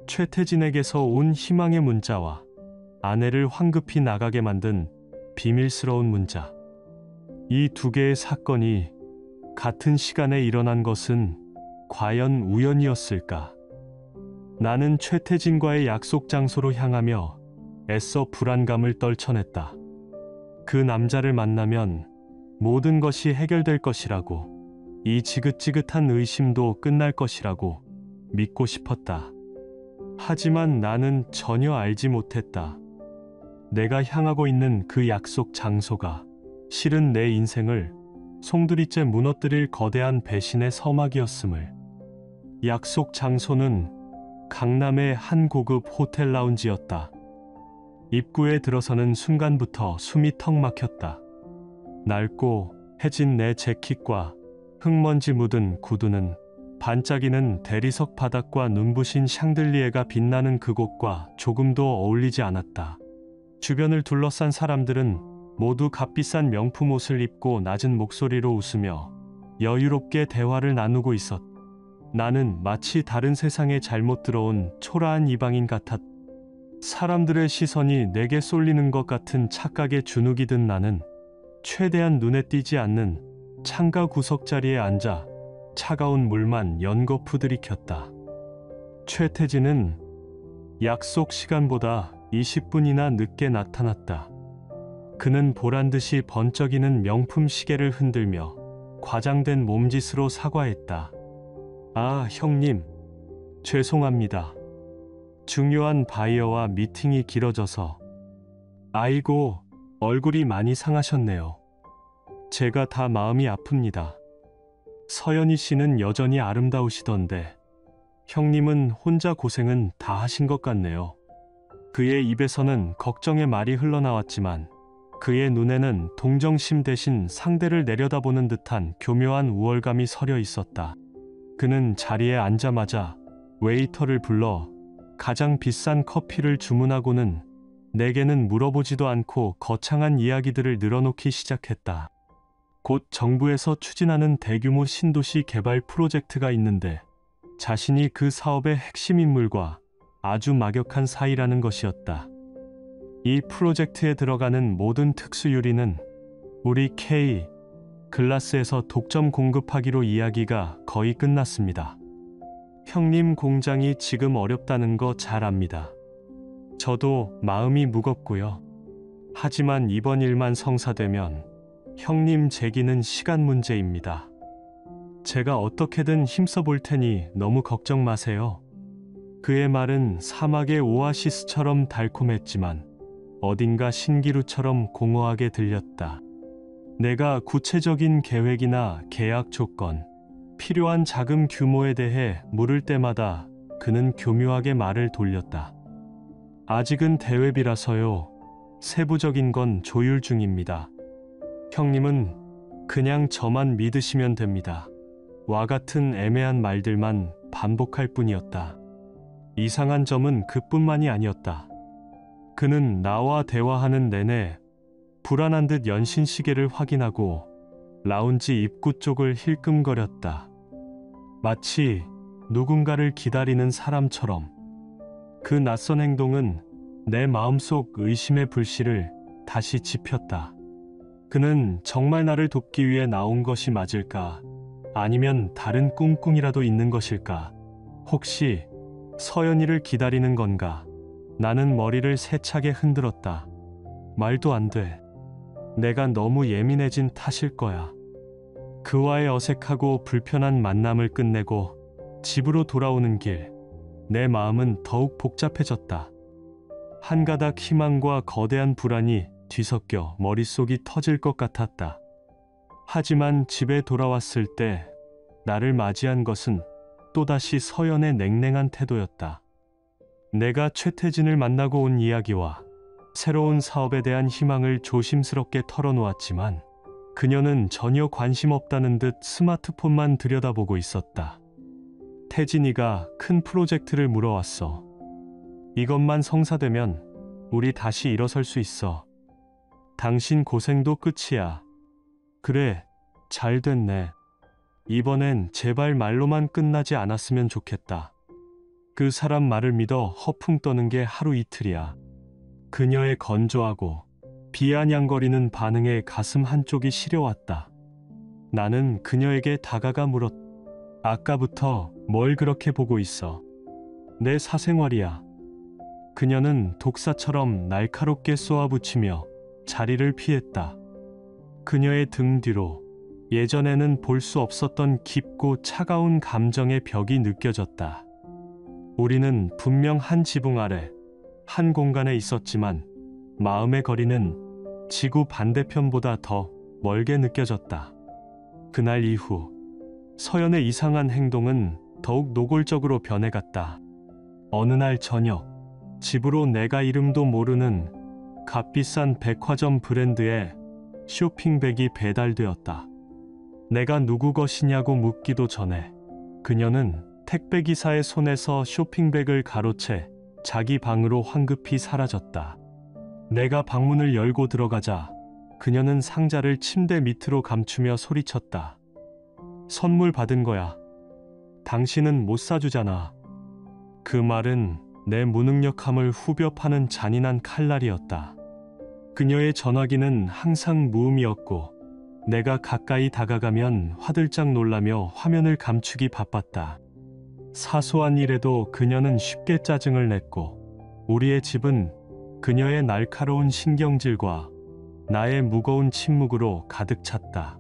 최태진에게서 온 희망의 문자와 아내를 황급히 나가게 만든 비밀스러운 문자. 이 두 개의 사건이 같은 시간에 일어난 것은 과연 우연이었을까? 나는 최태진과의 약속 장소로 향하며 애써 불안감을 떨쳐냈다. 그 남자를 만나면 모든 것이 해결될 것이라고, 이 지긋지긋한 의심도 끝날 것이라고 믿고 싶었다. 하지만 나는 전혀 알지 못했다. 내가 향하고 있는 그 약속 장소가 실은 내 인생을 송두리째 무너뜨릴 거대한 배신의 서막이었음을. 약속 장소는 강남의 한 고급 호텔 라운지였다. 입구에 들어서는 순간부터 숨이 턱 막혔다. 낡고 해진 내 재킷과 흙먼지 묻은 구두는 반짝이는 대리석 바닥과 눈부신 샹들리에가 빛나는 그곳과 조금도 어울리지 않았다. 주변을 둘러싼 사람들은 모두 값비싼 명품 옷을 입고 낮은 목소리로 웃으며 여유롭게 대화를 나누고 있었다. 나는 마치 다른 세상에 잘못 들어온 초라한 이방인 같았다. 사람들의 시선이 내게 쏠리는 것 같은 착각에 주눅이 든 나는 최대한 눈에 띄지 않는 창가 구석자리에 앉아 차가운 물만 연거푸 들이켰다. 최태진은 약속 시간보다 20분이나 늦게 나타났다. 그는 보란듯이 번쩍이는 명품 시계를 흔들며 과장된 몸짓으로 사과했다. 아, 형님. 죄송합니다. 중요한 바이어와 미팅이 길어져서. 아이고, 얼굴이 많이 상하셨네요. 제가 다 마음이 아픕니다. 서연희 씨는 여전히 아름다우시던데 형님은 혼자 고생은 다 하신 것 같네요. 그의 입에서는 걱정의 말이 흘러나왔지만 그의 눈에는 동정심 대신 상대를 내려다보는 듯한 교묘한 우월감이 서려 있었다. 그는 자리에 앉자마자 웨이터를 불러 가장 비싼 커피를 주문하고는 내게는 물어보지도 않고 거창한 이야기들을 늘어놓기 시작했다. 곧 정부에서 추진하는 대규모 신도시 개발 프로젝트가 있는데 자신이 그 사업의 핵심 인물과 아주 막역한 사이라는 것이었다. 이 프로젝트에 들어가는 모든 특수유리는 우리 K 글라스에서 독점 공급하기로 이야기가 거의 끝났습니다. 형님 공장이 지금 어렵다는 거 잘 압니다. 저도 마음이 무겁고요. 하지만 이번 일만 성사되면 형님 재기는 시간 문제입니다. 제가 어떻게든 힘써 볼 테니 너무 걱정 마세요. 그의 말은 사막의 오아시스처럼 달콤했지만 어딘가 신기루처럼 공허하게 들렸다. 내가 구체적인 계획이나 계약 조건, 필요한 자금 규모에 대해 물을 때마다 그는 교묘하게 말을 돌렸다. 아직은 대회비라서요. 세부적인 건 조율 중입니다. 형님은 그냥 저만 믿으시면 됩니다. 와 같은 애매한 말들만 반복할 뿐이었다. 이상한 점은 그뿐만이 아니었다. 그는 나와 대화하는 내내 불안한 듯 연신 시계를 확인하고 라운지 입구 쪽을 힐끔거렸다. 마치 누군가를 기다리는 사람처럼. 그 낯선 행동은 내 마음속 의심의 불씨를 다시 지폈다. 그는 정말 나를 돕기 위해 나온 것이 맞을까? 아니면 다른 꿍꿍이라도 있는 것일까? 혹시 서연이를 기다리는 건가? 나는 머리를 세차게 흔들었다. 말도 안 돼. 내가 너무 예민해진 탓일 거야. 그와의 어색하고 불편한 만남을 끝내고 집으로 돌아오는 길, 내 마음은 더욱 복잡해졌다. 한 가닥 희망과 거대한 불안이 뒤섞여 머릿속이 터질 것 같았다. 하지만 집에 돌아왔을 때 나를 맞이한 것은 또다시 서연의 냉랭한 태도였다. 내가 최태진을 만나고 온 이야기와 새로운 사업에 대한 희망을 조심스럽게 털어놓았지만 그녀는 전혀 관심 없다는 듯 스마트폰만 들여다보고 있었다. 태진이가 큰 프로젝트를 물어왔어. 이것만 성사되면 우리 다시 일어설 수 있어. 당신 고생도 끝이야. 그래, 잘 됐네. 이번엔 제발 말로만 끝나지 않았으면 좋겠다. 그 사람 말을 믿어 허풍 떠는 게 하루 이틀이야. 그녀의 건조하고 비아냥거리는 반응에 가슴 한쪽이 시려왔다. 나는 그녀에게 다가가 물었다. 아까부터 뭘 그렇게 보고 있어? 내 사생활이야. 그녀는 독사처럼 날카롭게 쏘아붙이며 자리를 피했다. 그녀의 등 뒤로 예전에는 볼 수 없었던 깊고 차가운 감정의 벽이 느껴졌다. 우리는 분명 한 지붕 아래, 한 공간에 있었지만 마음의 거리는 지구 반대편보다 더 멀게 느껴졌다. 그날 이후 서연의 이상한 행동은 더욱 노골적으로 변해갔다. 어느 날 저녁, 집으로 내가 이름도 모르는 값비싼 백화점 브랜드의 쇼핑백이 배달되었다. 내가 누구 것이냐고 묻기도 전에 그녀는 택배기사의 손에서 쇼핑백을 가로채 자기 방으로 황급히 사라졌다. 내가 방문을 열고 들어가자 그녀는 상자를 침대 밑으로 감추며 소리쳤다. 선물 받은 거야. 당신은 못 사주잖아. 그 말은 내 무능력함을 후벼 파는 잔인한 칼날이었다. 그녀의 전화기는 항상 무음이었고 내가 가까이 다가가면 화들짝 놀라며 화면을 감추기 바빴다. 사소한 일에도 그녀는 쉽게 짜증을 냈고 우리의 집은 그녀의 날카로운 신경질과 나의 무거운 침묵으로 가득 찼다.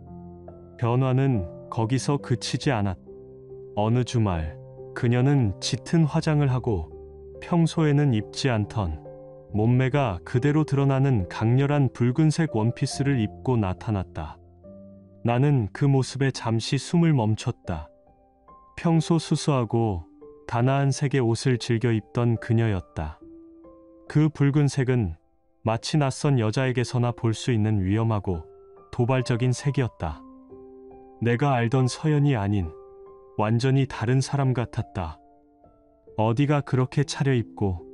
변화는 거기서 그치지 않았다. 어느 주말 그녀는 짙은 화장을 하고 평소에는 입지 않던 몸매가 그대로 드러나는 강렬한 붉은색 원피스를 입고 나타났다. 나는 그 모습에 잠시 숨을 멈췄다. 평소 수수하고 단아한 색의 옷을 즐겨 입던 그녀였다. 그 붉은색은 마치 낯선 여자에게서나 볼 수 있는 위험하고 도발적인 색이었다. 내가 알던 서연이 아닌 완전히 다른 사람 같았다. 어디가 그렇게 차려입고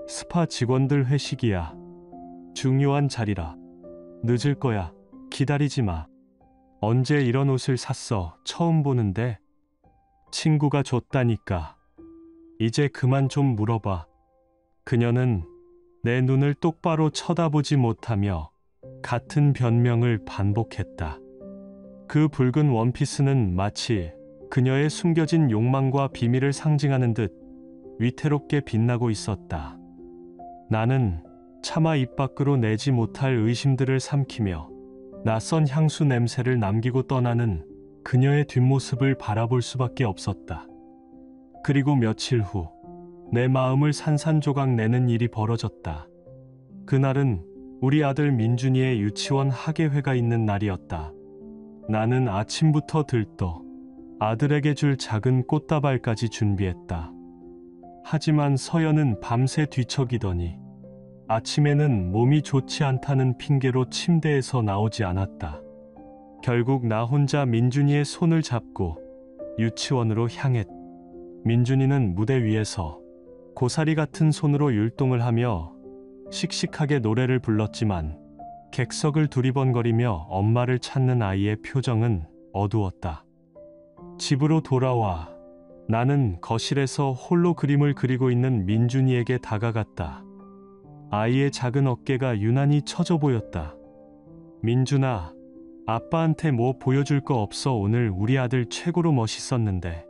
스파 직원들 회식이야. 중요한 자리라. 늦을 거야. 기다리지 마. 언제 이런 옷을 샀어? 처음 보는데. 친구가 줬다니까. 이제 그만 좀 물어봐. 그녀는 내 눈을 똑바로 쳐다보지 못하며 같은 변명을 반복했다. 그 붉은 원피스는 마치 그녀의 숨겨진 욕망과 비밀을 상징하는 듯 위태롭게 빛나고 있었다. 나는 차마 입 밖으로 내지 못할 의심들을 삼키며 낯선 향수 냄새를 남기고 떠나는 그녀의 뒷모습을 바라볼 수밖에 없었다. 그리고 며칠 후 내 마음을 산산조각 내는 일이 벌어졌다. 그날은 우리 아들 민준이의 유치원 학예회가 있는 날이었다. 나는 아침부터 들떠 아들에게 줄 작은 꽃다발까지 준비했다. 하지만 서연은 밤새 뒤척이더니 아침에는 몸이 좋지 않다는 핑계로 침대에서 나오지 않았다. 결국 나 혼자 민준이의 손을 잡고 유치원으로 향했다. 민준이는 무대 위에서 고사리 같은 손으로 율동을 하며 씩씩하게 노래를 불렀지만 객석을 두리번거리며 엄마를 찾는 아이의 표정은 어두웠다. 집으로 돌아와 나는 거실에서 홀로 그림을 그리고 있는 민준이에게 다가갔다. 아이의 작은 어깨가 유난히 처져 보였다. 민준아, 아빠한테 뭐 보여줄 거 없어. 오늘 우리 아들 최고로 멋있었는데.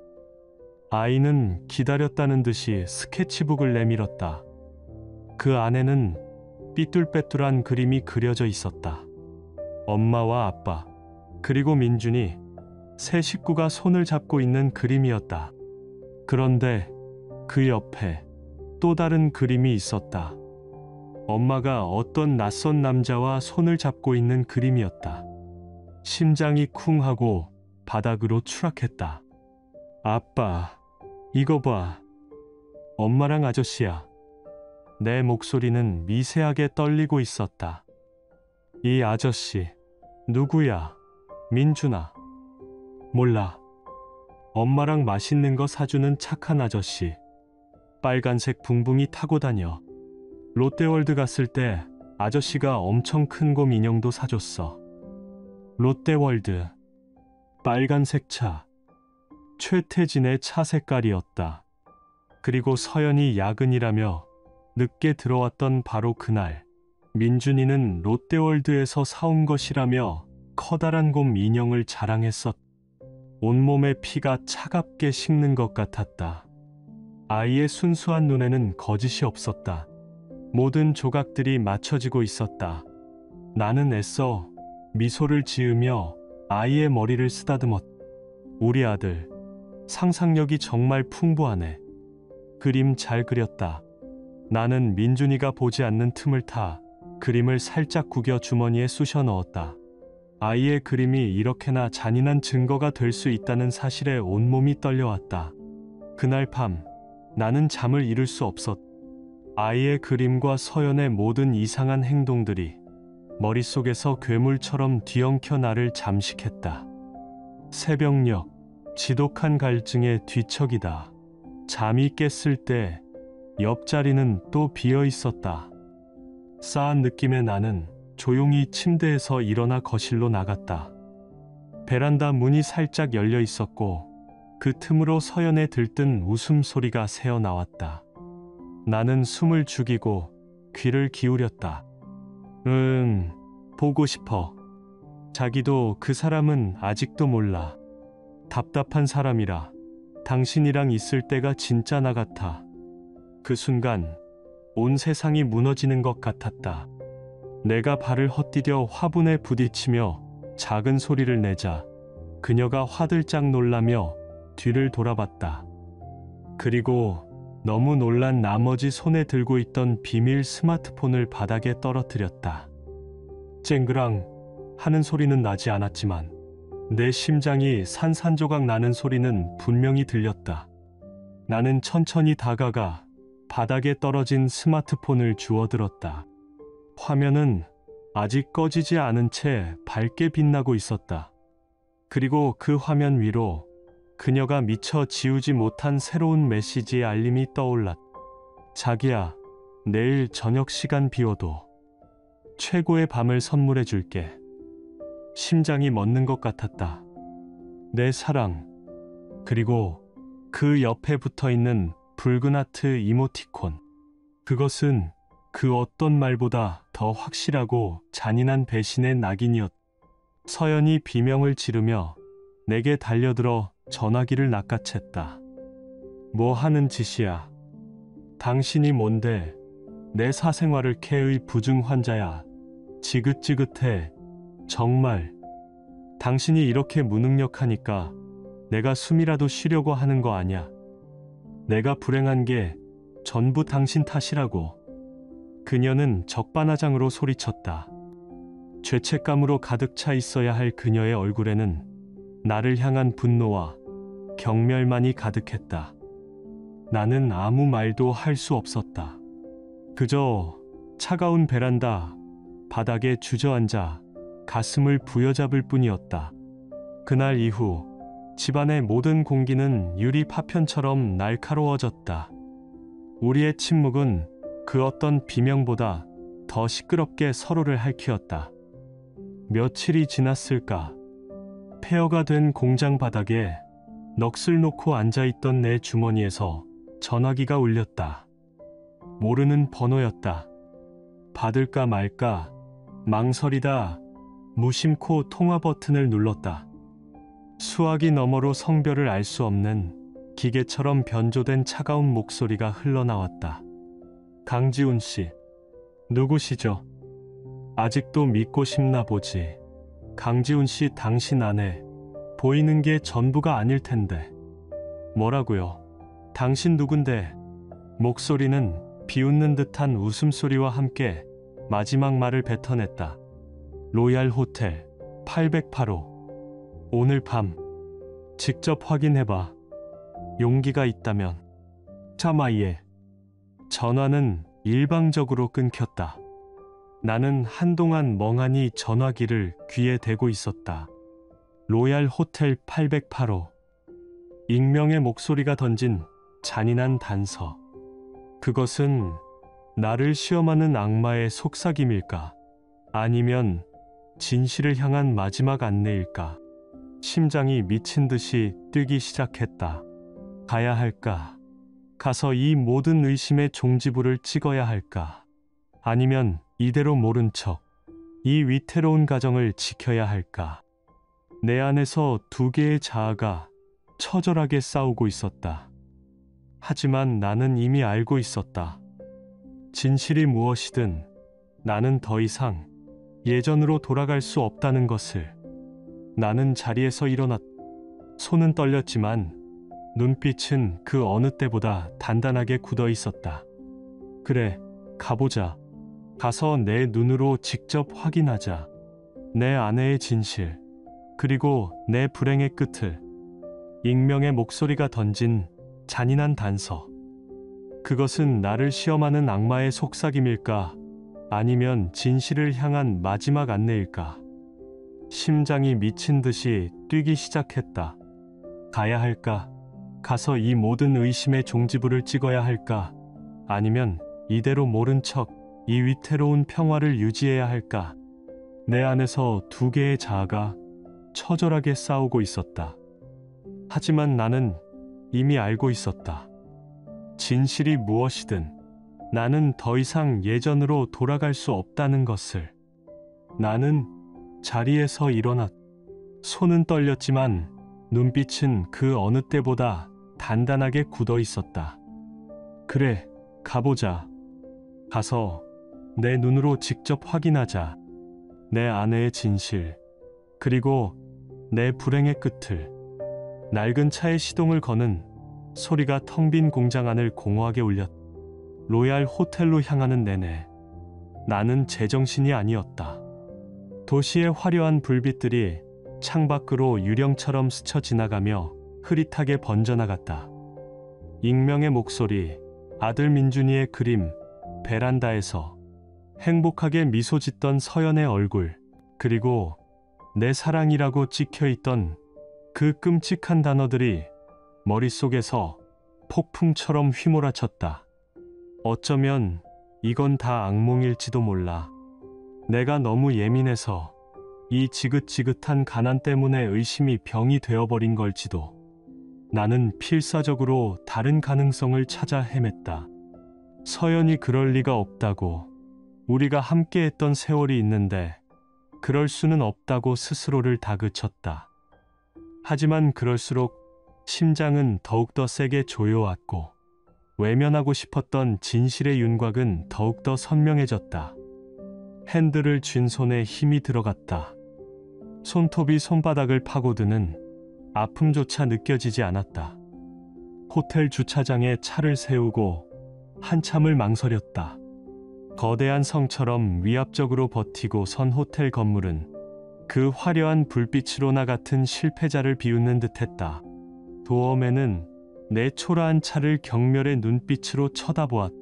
아이는 기다렸다는 듯이 스케치북을 내밀었다. 그 안에는 삐뚤빼뚤한 그림이 그려져 있었다. 엄마와 아빠, 그리고 민준이 세 식구가 손을 잡고 있는 그림이었다. 그런데 그 옆에 또 다른 그림이 있었다. 엄마가 어떤 낯선 남자와 손을 잡고 있는 그림이었다. 심장이 쿵 하고 바닥으로 추락했다. 아빠, 이거 봐. 엄마랑 아저씨야. 내 목소리는 미세하게 떨리고 있었다. 이 아저씨, 누구야? 민준아. 몰라. 엄마랑 맛있는 거 사주는 착한 아저씨. 빨간색 붕붕이 타고 다녀. 롯데월드 갔을 때 아저씨가 엄청 큰 곰 인형도 사줬어. 롯데월드. 빨간색 차. 최태진의 차 색깔이었다. 그리고 서연이 야근이라며 늦게 들어왔던 바로 그날, 민준이는 롯데월드에서 사온 것이라며 커다란 곰 인형을 자랑했었. 온몸에 피가 차갑게 식는 것 같았다. 아이의 순수한 눈에는 거짓이 없었다. 모든 조각들이 맞춰지고 있었다. 나는 애써 미소를 지으며 아이의 머리를 쓰다듬었다. 우리 아들, 상상력이 정말 풍부하네. 그림 잘 그렸다. 나는 민준이가 보지 않는 틈을 타 그림을 살짝 구겨 주머니에 쑤셔 넣었다. 아이의 그림이 이렇게나 잔인한 증거가 될 수 있다는 사실에 온몸이 떨려왔다. 그날 밤, 나는 잠을 이룰 수 없었다. 아이의 그림과 서연의 모든 이상한 행동들이 머릿속에서 괴물처럼 뒤엉켜 나를 잠식했다. 새벽녘, 지독한 갈증의 뒤척이다. 잠이 깼을 때 옆자리는 또 비어 있었다. 싸한 느낌의 나는 조용히 침대에서 일어나 거실로 나갔다. 베란다 문이 살짝 열려 있었고 그 틈으로 서연의 들뜬 웃음소리가 새어나왔다. 나는 숨을 죽이고 귀를 기울였다. 보고 싶어. 자기도 그 사람은 아직도 몰라. 답답한 사람이라. 당신이랑 있을 때가 진짜 나 같아. 그 순간 온 세상이 무너지는 것 같았다. 내가 발을 헛디뎌 화분에 부딪히며 작은 소리를 내자 그녀가 화들짝 놀라며 뒤를 돌아봤다. 그리고 너무 놀란 나머지 손에 들고 있던 비밀 스마트폰을 바닥에 떨어뜨렸다. 쨍그랑 하는 소리는 나지 않았지만 내 심장이 산산조각 나는 소리는 분명히 들렸다. 나는 천천히 다가가 바닥에 떨어진 스마트폰을 주워들었다. 화면은 아직 꺼지지 않은 채 밝게 빛나고 있었다. 그리고 그 화면 위로 그녀가 미처 지우지 못한 새로운 메시지의 알림이 떠올랐다. 자기야, 내일 저녁 시간 비워도 최고의 밤을 선물해 줄게. 심장이 멎는 것 같았다. 내 사랑. 그리고 그 옆에 붙어 있는 붉은 하트 이모티콘. 그것은 그 어떤 말보다 더 확실하고 잔인한 배신의 낙인이었다. 서연이 비명을 지르며 내게 달려들어 전화기를 낚아챘다. 뭐 하는 짓이야? 당신이 뭔데? 내 사생활을 캐의 부중 환자야. 지긋지긋해. 정말. 당신이 이렇게 무능력하니까 내가 숨이라도 쉬려고 하는 거 아냐. 내가 불행한 게 전부 당신 탓이라고. 그녀는 적반하장으로 소리쳤다. 죄책감으로 가득 차 있어야 할 그녀의 얼굴에는 나를 향한 분노와 경멸만이 가득했다. 나는 아무 말도 할 수 없었다. 그저 차가운 베란다 바닥에 주저앉아 가슴을 부여잡을 뿐이었다. 그날 이후 집안의 모든 공기는 유리 파편처럼 날카로워졌다. 우리의 침묵은 그 어떤 비명보다 더 시끄럽게 서로를 핥히었다. 며칠이 지났을까? 폐허가 된 공장 바닥에 넋을 놓고 앉아있던 내 주머니에서 전화기가 울렸다. 모르는 번호였다. 받을까 말까 망설이다 무심코 통화 버튼을 눌렀다. 수화기 너머로 성별을 알 수 없는 기계처럼 변조된 차가운 목소리가 흘러나왔다. 강지훈 씨, 누구시죠? 아직도 믿고 싶나 보지. 강지훈 씨, 당신 안에 보이는 게 전부가 아닐 텐데. 뭐라고요? 당신 누군데? 목소리는 비웃는 듯한 웃음소리와 함께 마지막 말을 뱉어냈다. 로얄 호텔 808호. 오늘 밤 직접 확인해봐. 용기가 있다면. 참아예. 전화는 일방적으로 끊겼다. 나는 한동안 멍하니 전화기를 귀에 대고 있었다. 로얄 호텔 808호. 익명의 목소리가 던진 잔인한 단서. 그것은 나를 시험하는 악마의 속삭임일까? 아니면 진실을 향한 마지막 안내일까? 심장이 미친 듯이 뛰기 시작했다. 가야 할까? 가서 이 모든 의심의 종지부를 찍어야 할까? 아니면 이대로 모른 척 이 위태로운 가정을 지켜야 할까? 내 안에서 두 개의 자아가 처절하게 싸우고 있었다. 하지만 나는 이미 알고 있었다. 진실이 무엇이든 나는 더 이상 예전으로 돌아갈 수 없다는 것을. 나는 자리에서 일어났다. 손은 떨렸지만 눈빛은 그 어느 때보다 단단하게 굳어 있었다. 그래, 가보자. 가서 내 눈으로 직접 확인하자. 내 아내의 진실, 그리고 내 불행의 끝을. 익명의 목소리가 던진 잔인한 단서. 그것은 나를 시험하는 악마의 속삭임일까? 아니면 진실을 향한 마지막 안내일까? 심장이 미친 듯이 뛰기 시작했다. 가야 할까? 가서 이 모든 의심의 종지부를 찍어야 할까? 아니면 이대로 모른 척 이 위태로운 평화를 유지해야 할까? 내 안에서 두 개의 자아가 처절하게 싸우고 있었다. 하지만 나는 이미 알고 있었다. 진실이 무엇이든 나는 더 이상 예전으로 돌아갈 수 없다는 것을. 나는 자리에서 일어났다. 손은 떨렸지만 눈빛은 그 어느 때보다 단단하게 굳어 있었다. 그래, 가보자. 가서 내 눈으로 직접 확인하자. 내 아내의 진실, 그리고 내 불행의 끝을. 낡은 차의 시동을 거는 소리가 텅 빈 공장 안을 공허하게 울렸다. 로얄 호텔로 향하는 내내 나는 제정신이 아니었다. 도시의 화려한 불빛들이 창밖으로 유령처럼 스쳐 지나가며 흐릿하게 번져나갔다. 익명의 목소리, 아들 민준이의 그림, 베란다에서 행복하게 미소 짓던 서연의 얼굴, 그리고 내 사랑이라고 찍혀있던 그 끔찍한 단어들이 머릿속에서 폭풍처럼 휘몰아쳤다. 어쩌면 이건 다 악몽일지도 몰라. 내가 너무 예민해서 이 지긋지긋한 가난 때문에 의심이 병이 되어버린 걸지도. 나는 필사적으로 다른 가능성을 찾아 헤맸다. 서연이 그럴 리가 없다고. 우리가 함께했던 세월이 있는데 그럴 수는 없다고 스스로를 다그쳤다. 하지만 그럴수록 심장은 더욱더 세게 조여왔고 외면하고 싶었던 진실의 윤곽은 더욱더 선명해졌다. 핸들을 쥔 손에 힘이 들어갔다. 손톱이 손바닥을 파고드는 아픔조차 느껴지지 않았다. 호텔 주차장에 차를 세우고 한참을 망설였다. 거대한 성처럼 위압적으로 버티고 선 호텔 건물은 그 화려한 불빛으로나 같은 실패자를 비웃는 듯했다. 도엄에는 내 초라한 차를 경멸의 눈빛으로 쳐다보았다.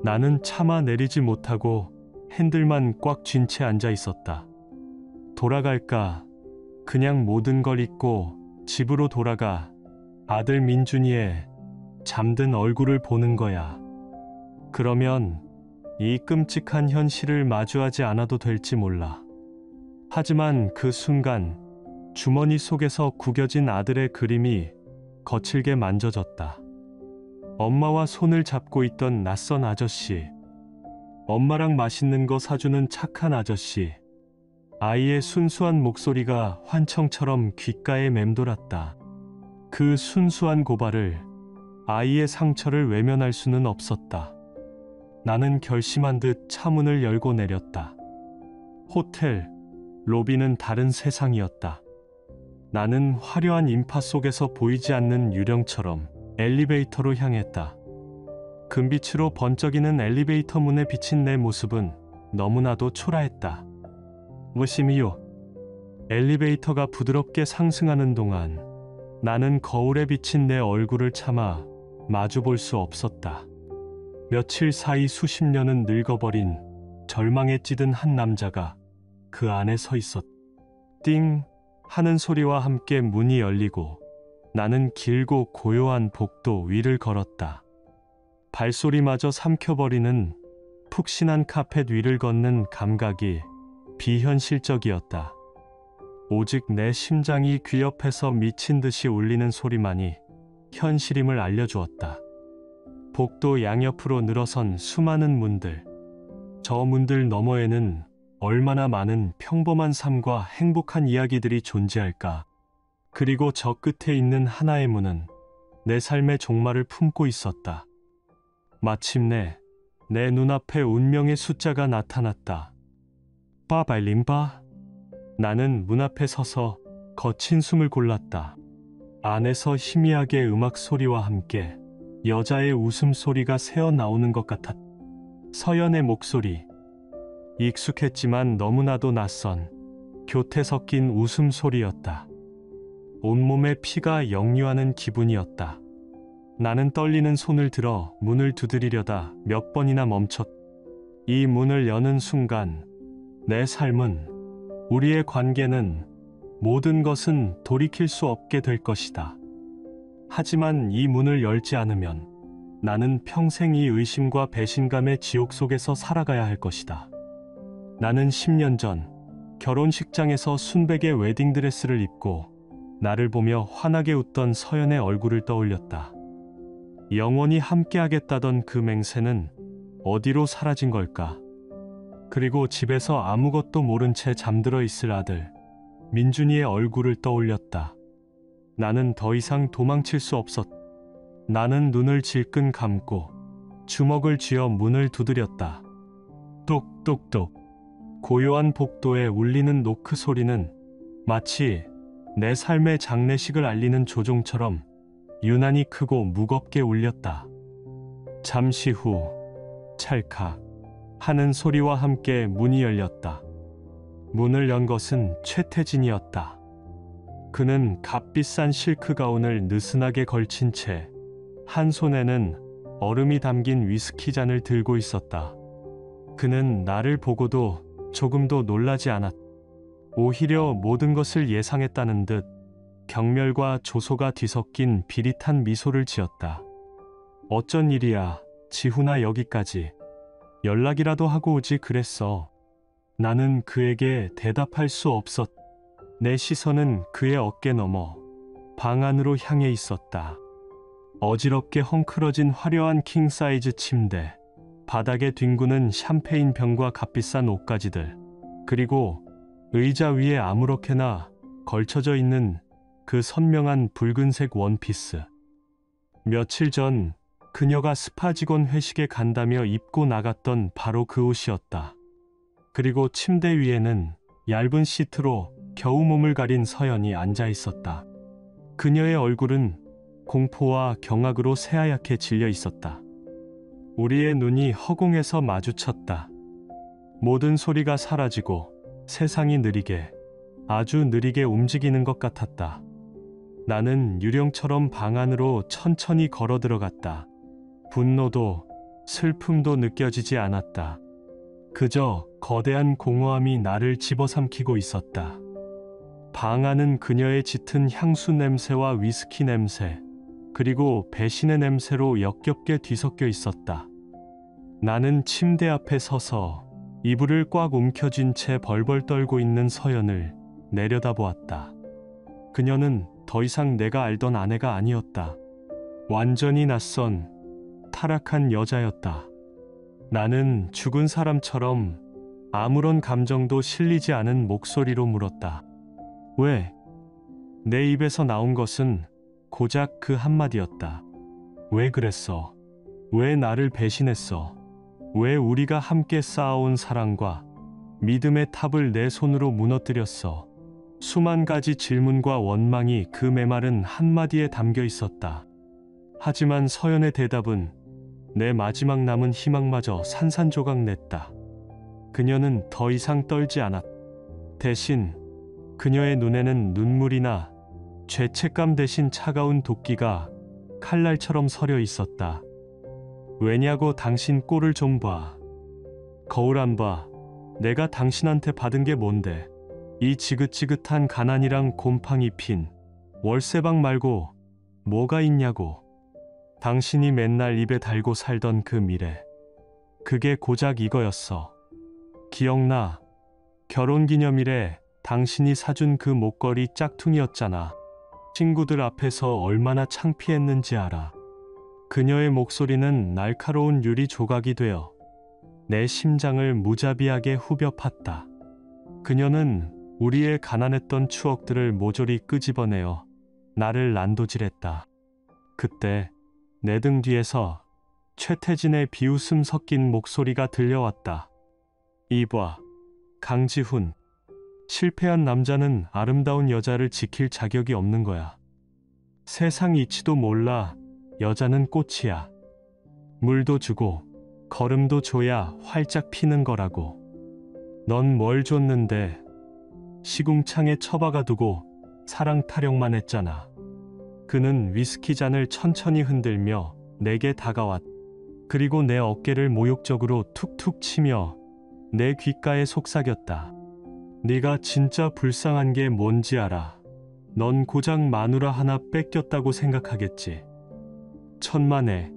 나는 차마 내리지 못하고 핸들만 꽉 쥔 채 앉아 있었다. 돌아갈까? 그냥 모든 걸 잊고 집으로 돌아가 아들 민준이의 잠든 얼굴을 보는 거야. 그러면 이 끔찍한 현실을 마주하지 않아도 될지 몰라. 하지만 그 순간 주머니 속에서 구겨진 아들의 그림이 거칠게 만져졌다. 엄마와 손을 잡고 있던 낯선 아저씨. 엄마랑 맛있는 거 사주는 착한 아저씨. 아이의 순수한 목소리가 환청처럼 귓가에 맴돌았다. 그 순수한 고발을, 아이의 상처를 외면할 수는 없었다. 나는 결심한 듯 차문을 열고 내렸다. 호텔, 로비는 다른 세상이었다. 나는 화려한 인파 속에서 보이지 않는 유령처럼 엘리베이터로 향했다. 금빛으로 번쩍이는 엘리베이터 문에 비친 내 모습은 너무나도 초라했다. 무심이요. 엘리베이터가 부드럽게 상승하는 동안 나는 거울에 비친 내 얼굴을 차마 마주볼 수 없었다. 며칠 사이 수십 년은 늙어버린 절망에 찌든 한 남자가 그 안에 서 있었다. 띵 하는 소리와 함께 문이 열리고 나는 길고 고요한 복도 위를 걸었다. 발소리마저 삼켜버리는 푹신한 카펫 위를 걷는 감각이 비현실적이었다. 오직 내 심장이 귀 옆에서 미친 듯이 울리는 소리만이 현실임을 알려주었다. 복도 양옆으로 늘어선 수많은 문들. 저 문들 너머에는 얼마나 많은 평범한 삶과 행복한 이야기들이 존재할까. 그리고 저 끝에 있는 하나의 문은 내 삶의 종말을 품고 있었다. 마침내 내 눈앞에 운명의 숫자가 나타났다. 빠발림바. 나는 문 앞에 서서 거친 숨을 골랐다. 안에서 희미하게 음악 소리와 함께 여자의 웃음소리가 새어나오는 것 같았다. 서연의 목소리. 익숙했지만 너무나도 낯선 교태 섞인 웃음소리였다. 온몸에 피가 역류하는 기분이었다. 나는 떨리는 손을 들어 문을 두드리려다 몇 번이나 멈췄다. 이 문을 여는 순간 내 삶은, 우리의 관계는, 모든 것은 돌이킬 수 없게 될 것이다. 하지만 이 문을 열지 않으면 나는 평생 이 의심과 배신감의 지옥 속에서 살아가야 할 것이다. 나는 10년 전 결혼식장에서 순백의 웨딩드레스를 입고 나를 보며 환하게 웃던 서연의 얼굴을 떠올렸다. 영원히 함께하겠다던 그 맹세는 어디로 사라진 걸까? 그리고 집에서 아무것도 모른 채 잠들어 있을 아들 민준이의 얼굴을 떠올렸다. 나는 더 이상 도망칠 수 없었다. 나는 눈을 질끈 감고 주먹을 쥐어 문을 두드렸다. 똑똑똑. 고요한 복도에 울리는 노크 소리는 마치 내 삶의 장례식을 알리는 조종처럼 유난히 크고 무겁게 울렸다. 잠시 후 찰칵 하는 소리와 함께 문이 열렸다. 문을 연 것은 최태진이었다. 그는 값비싼 실크 가운을 느슨하게 걸친 채 한 손에는 얼음이 담긴 위스키 잔을 들고 있었다. 그는 나를 보고도 조금도 놀라지 않았다. 오히려 모든 것을 예상했다는 듯 경멸과 조소가 뒤섞인 비릿한 미소를 지었다. 어쩐 일이야, 지훈아. 여기까지 연락이라도 하고 오지 그랬어. 나는 그에게 대답할 수 없었다. 내 시선은 그의 어깨 너머 방 안으로 향해 있었다. 어지럽게 헝클어진 화려한 킹사이즈 침대, 바닥에 뒹구는 샴페인 병과 값비싼 옷가지들, 그리고 의자 위에 아무렇게나 걸쳐져 있는 그 선명한 붉은색 원피스. 며칠 전 그녀가 스파 직원 회식에 간다며 입고 나갔던 바로 그 옷이었다. 그리고 침대 위에는 얇은 시트로 겨우 몸을 가린 서연이 앉아 있었다. 그녀의 얼굴은 공포와 경악으로 새하얗게 질려 있었다. 우리의 눈이 허공에서 마주쳤다. 모든 소리가 사라지고 세상이 느리게, 아주 느리게 움직이는 것 같았다. 나는 유령처럼 방 안으로 천천히 걸어 들어갔다. 분노도 슬픔도 느껴지지 않았다. 그저 거대한 공허함이 나를 집어삼키고 있었다. 방 안은 그녀의 짙은 향수 냄새와 위스키 냄새, 그리고 배신의 냄새로 역겹게 뒤섞여 있었다. 나는 침대 앞에 서서 이불을 꽉 움켜쥔 채 벌벌 떨고 있는 서연을 내려다보았다. 그녀는 더 이상 내가 알던 아내가 아니었다. 완전히 낯선, 타락한 여자였다. 나는 죽은 사람처럼 아무런 감정도 실리지 않은 목소리로 물었다. 왜? 내 입에서 나온 것은 고작 그 한마디였다. 왜 그랬어? 왜 나를 배신했어? 왜 우리가 함께 쌓아온 사랑과 믿음의 탑을 내 손으로 무너뜨렸어? 수만 가지 질문과 원망이 그 메마른 한마디에 담겨 있었다. 하지만 서연의 대답은 내 마지막 남은 희망마저 산산조각 냈다. 그녀는 더 이상 떨지 않았다. 대신 그녀의 눈에는 눈물이나 죄책감 대신 차가운 도끼가 칼날처럼 서려 있었다. 왜냐고 당신 꼴을 좀 봐. 거울 안 봐. 내가 당신한테 받은 게 뭔데? 이 지긋지긋한 가난이랑 곰팡이 핀 월세방 말고 뭐가 있냐고. 당신이 맨날 입에 달고 살던 그 미래. 그게 고작 이거였어. 기억나? 결혼기념일에 당신이 사준 그 목걸이 짝퉁이었잖아. 친구들 앞에서 얼마나 창피했는지 알아. 그녀의 목소리는 날카로운 유리 조각이 되어 내 심장을 무자비하게 후벼 팠다. 그녀는 우리의 가난했던 추억들을 모조리 끄집어내어 나를 난도질했다. 그때 내 등 뒤에서 최태진의 비웃음 섞인 목소리가 들려왔다. 이봐, 강지훈. 실패한 남자는 아름다운 여자를 지킬 자격이 없는 거야. 세상 이치도 몰라. 여자는 꽃이야. 물도 주고 걸음도 줘야 활짝 피는 거라고. 넌 뭘 줬는데? 시궁창에 처박아 두고 사랑 타령만 했잖아. 그는 위스키 잔을 천천히 흔들며 내게 다가왔. 그리고 내 어깨를 모욕적으로 툭툭 치며 내 귓가에 속삭였다. 네가 진짜 불쌍한 게 뭔지 알아. 넌 고작 마누라 하나 뺏겼다고 생각하겠지. 천만에.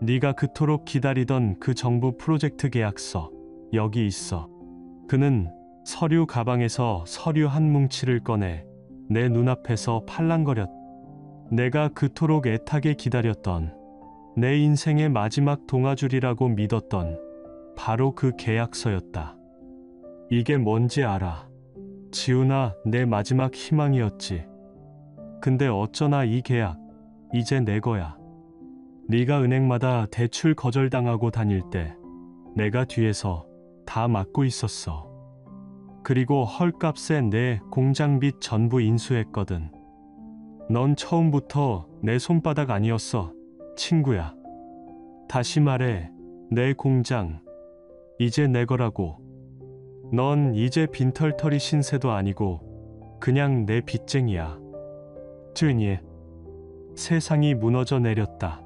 네가 그토록 기다리던 그 정부 프로젝트 계약서 여기 있어. 그는 서류 가방에서 서류 한 뭉치를 꺼내 내 눈앞에서 팔랑거렸다. 내가 그토록 애타게 기다렸던, 내 인생의 마지막 동아줄이라고 믿었던 바로 그 계약서였다. 이게 뭔지 알아. 지훈아, 내 마지막 희망이었지. 근데 어쩌나 이 계약 이제 내 거야. 네가 은행마다 대출 거절당하고 다닐 때 내가 뒤에서 다 막고 있었어. 그리고 헐값에 내 공장빚 전부 인수했거든. 넌 처음부터 내 손바닥 아니었어, 친구야. 다시 말해, 내 공장 이제 내 거라고. 넌 이제 빈털터리 신세도 아니고 그냥 내 빚쟁이야. 트윈이. 세상이 무너져 내렸다.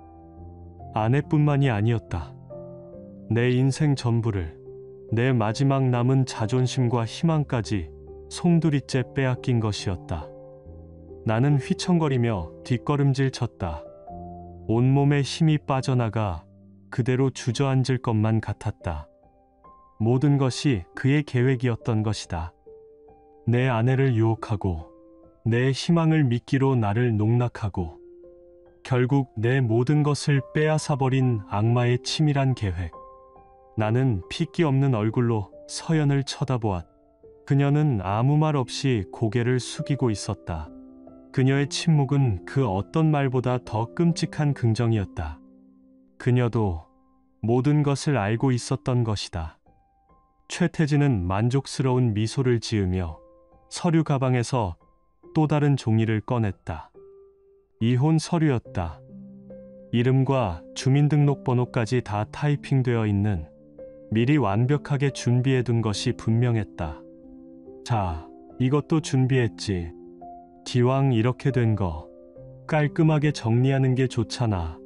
아내뿐만이 아니었다. 내 인생 전부를, 내 마지막 남은 자존심과 희망까지 송두리째 빼앗긴 것이었다. 나는 휘청거리며 뒷걸음질 쳤다. 온몸에 힘이 빠져나가 그대로 주저앉을 것만 같았다. 모든 것이 그의 계획이었던 것이다. 내 아내를 유혹하고 내 희망을 미끼로 나를 농락하고 결국 내 모든 것을 빼앗아버린 악마의 치밀한 계획. 나는 핏기 없는 얼굴로 서연을 쳐다보았다. 그녀는 아무 말 없이 고개를 숙이고 있었다. 그녀의 침묵은 그 어떤 말보다 더 끔찍한 긍정이었다. 그녀도 모든 것을 알고 있었던 것이다. 최태진은 만족스러운 미소를 지으며 서류 가방에서 또 다른 종이를 꺼냈다. 이혼 서류였다. 이름과 주민등록번호까지 다 타이핑되어 있는, 미리 완벽하게 준비해둔 것이 분명했다. 자, 이것도 준비했지. 기왕 이렇게 된 거 깔끔하게 정리하는 게 좋잖아.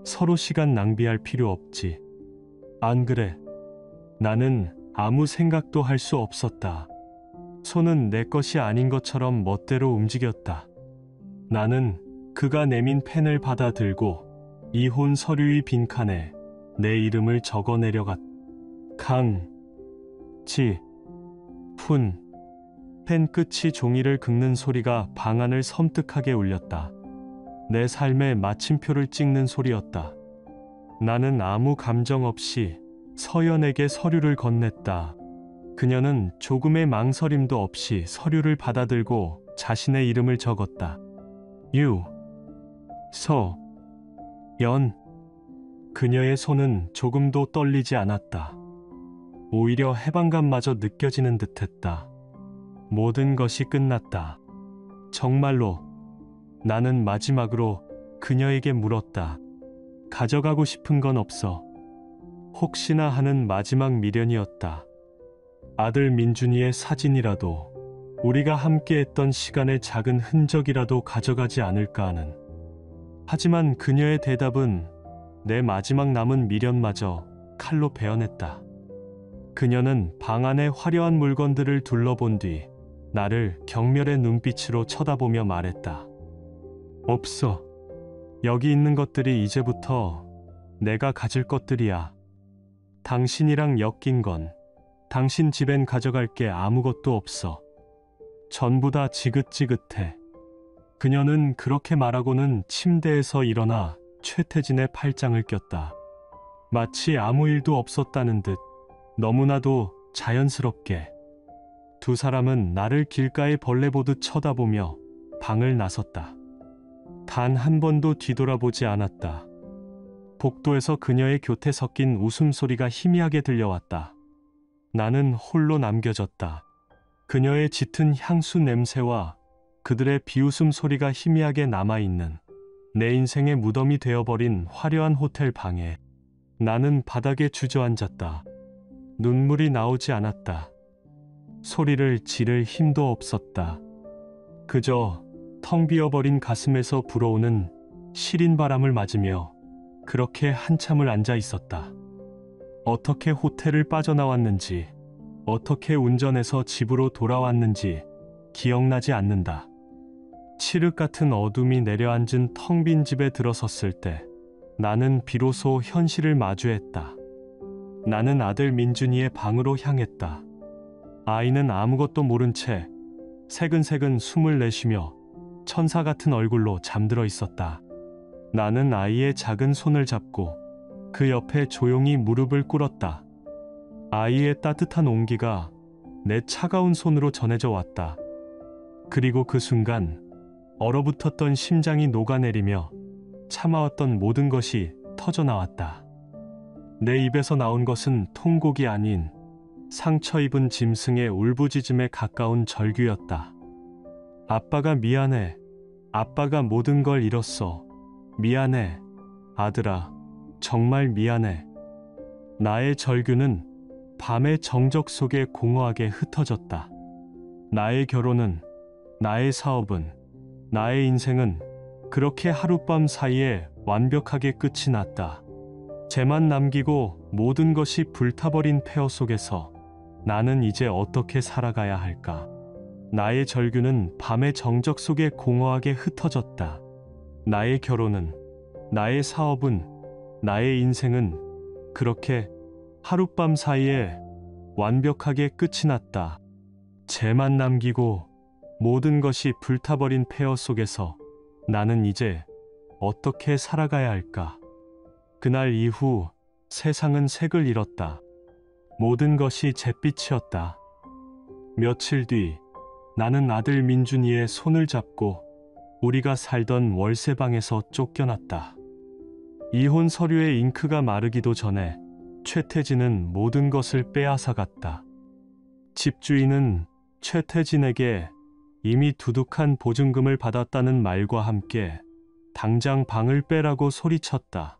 서로 시간 낭비할 필요 없지. 안 그래? 나는 아무 생각도 할 수 없었다. 손은 내 것이 아닌 것처럼 멋대로 움직였다. 나는 그가 내민 펜을 받아 들고 이혼 서류의 빈칸에 내 이름을 적어 내려갔다. 강, 지, 훈. 펜 끝이 종이를 긁는 소리가 방 안을 섬뜩하게 울렸다. 내 삶의 마침표를 찍는 소리였다. 나는 아무 감정 없이 서연에게 서류를 건넸다. 그녀는 조금의 망설임도 없이 서류를 받아들고 자신의 이름을 적었다. 유, 서, 연. 그녀의 손은 조금도 떨리지 않았다. 오히려 해방감마저 느껴지는 듯했다. 모든 것이 끝났다. 정말로. 나는 마지막으로 그녀에게 물었다. 가져가고 싶은 건 없어. 혹시나 하는 마지막 미련이었다. 아들 민준이의 사진이라도, 우리가 함께했던 시간의 작은 흔적이라도 가져가지 않을까 하는. 하지만 그녀의 대답은 내 마지막 남은 미련마저 칼로 베어냈다. 그녀는 방 안의 화려한 물건들을 둘러본 뒤 나를 경멸의 눈빛으로 쳐다보며 말했다. 없어. 여기 있는 것들이 이제부터 내가 가질 것들이야. 당신이랑 엮인 건 당신 집엔 가져갈 게 아무것도 없어. 전부 다 지긋지긋해. 그녀는 그렇게 말하고는 침대에서 일어나 최태진의 팔짱을 꼈다. 마치 아무 일도 없었다는 듯 너무나도 자연스럽게 두 사람은 나를 길가의 벌레 보듯 쳐다보며 방을 나섰다. 단 한 번도 뒤돌아보지 않았다. 복도에서 그녀의 교태 섞인 웃음소리가 희미하게 들려왔다. 나는 홀로 남겨졌다. 그녀의 짙은 향수 냄새와 그들의 비웃음 소리가 희미하게 남아있는 내 인생의 무덤이 되어버린 화려한 호텔 방에 나는 바닥에 주저앉았다. 눈물이 나오지 않았다. 소리를 지를 힘도 없었다. 그저 텅 비어버린 가슴에서 불어오는 시린 바람을 맞으며 그렇게 한참을 앉아 있었다. 어떻게 호텔을 빠져나왔는지, 어떻게 운전해서 집으로 돌아왔는지 기억나지 않는다. 칠흑 같은 어둠이 내려앉은 텅 빈 집에 들어섰을 때 나는 비로소 현실을 마주했다. 나는 아들 민준이의 방으로 향했다. 아이는 아무것도 모른 채 새근새근 숨을 내쉬며 천사 같은 얼굴로 잠들어 있었다. 나는 아이의 작은 손을 잡고 그 옆에 조용히 무릎을 꿇었다. 아이의 따뜻한 온기가 내 차가운 손으로 전해져 왔다. 그리고 그 순간 얼어붙었던 심장이 녹아내리며 참아왔던 모든 것이 터져나왔다. 내 입에서 나온 것은 통곡이 아닌 상처 입은 짐승의 울부짖음에 가까운 절규였다. 아빠가 미안해. 아빠가 모든 걸 잃었어. 미안해. 아들아, 정말 미안해. 나의 절규는 밤의 정적 속에 공허하게 흩어졌다. 나의 결혼은, 나의 사업은, 나의 인생은 그렇게 하룻밤 사이에 완벽하게 끝이 났다. 쟤만 남기고 모든 것이 불타버린 폐허 속에서 나는 이제 어떻게 살아가야 할까? 나의 절규는 밤의 정적 속에 공허하게 흩어졌다. 나의 결혼은, 나의 사업은, 나의 인생은 그렇게 하룻밤 사이에 완벽하게 끝이 났다. 쟤만 남기고 모든 것이 불타버린 폐허 속에서 나는 이제 어떻게 살아가야 할까? 그날 이후 세상은 색을 잃었다. 모든 것이 잿빛이었다. 며칠 뒤 나는 아들 민준이의 손을 잡고 우리가 살던 월세방에서 쫓겨났다. 이혼 서류의 잉크가 마르기도 전에 최태진은 모든 것을 빼앗아갔다. 집주인은 최태진에게 이미 두둑한 보증금을 받았다는 말과 함께 당장 방을 빼라고 소리쳤다.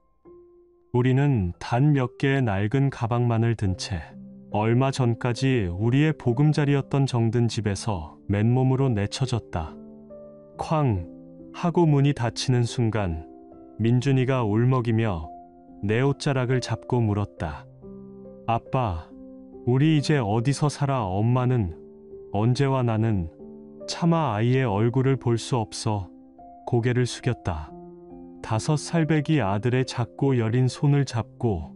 우리는 단 몇 개의 낡은 가방만을 든 채 얼마 전까지 우리의 보금자리였던 정든 집에서 맨몸으로 내쳐졌다. 쾅 하고 문이 닫히는 순간 민준이가 울먹이며 내 옷자락을 잡고 물었다. 아빠, 우리 이제 어디서 살아? 엄마는 언제와 나는 차마 아이의 얼굴을 볼 수 없어 고개를 숙였다. 5살 배기 아들의 작고 여린 손을 잡고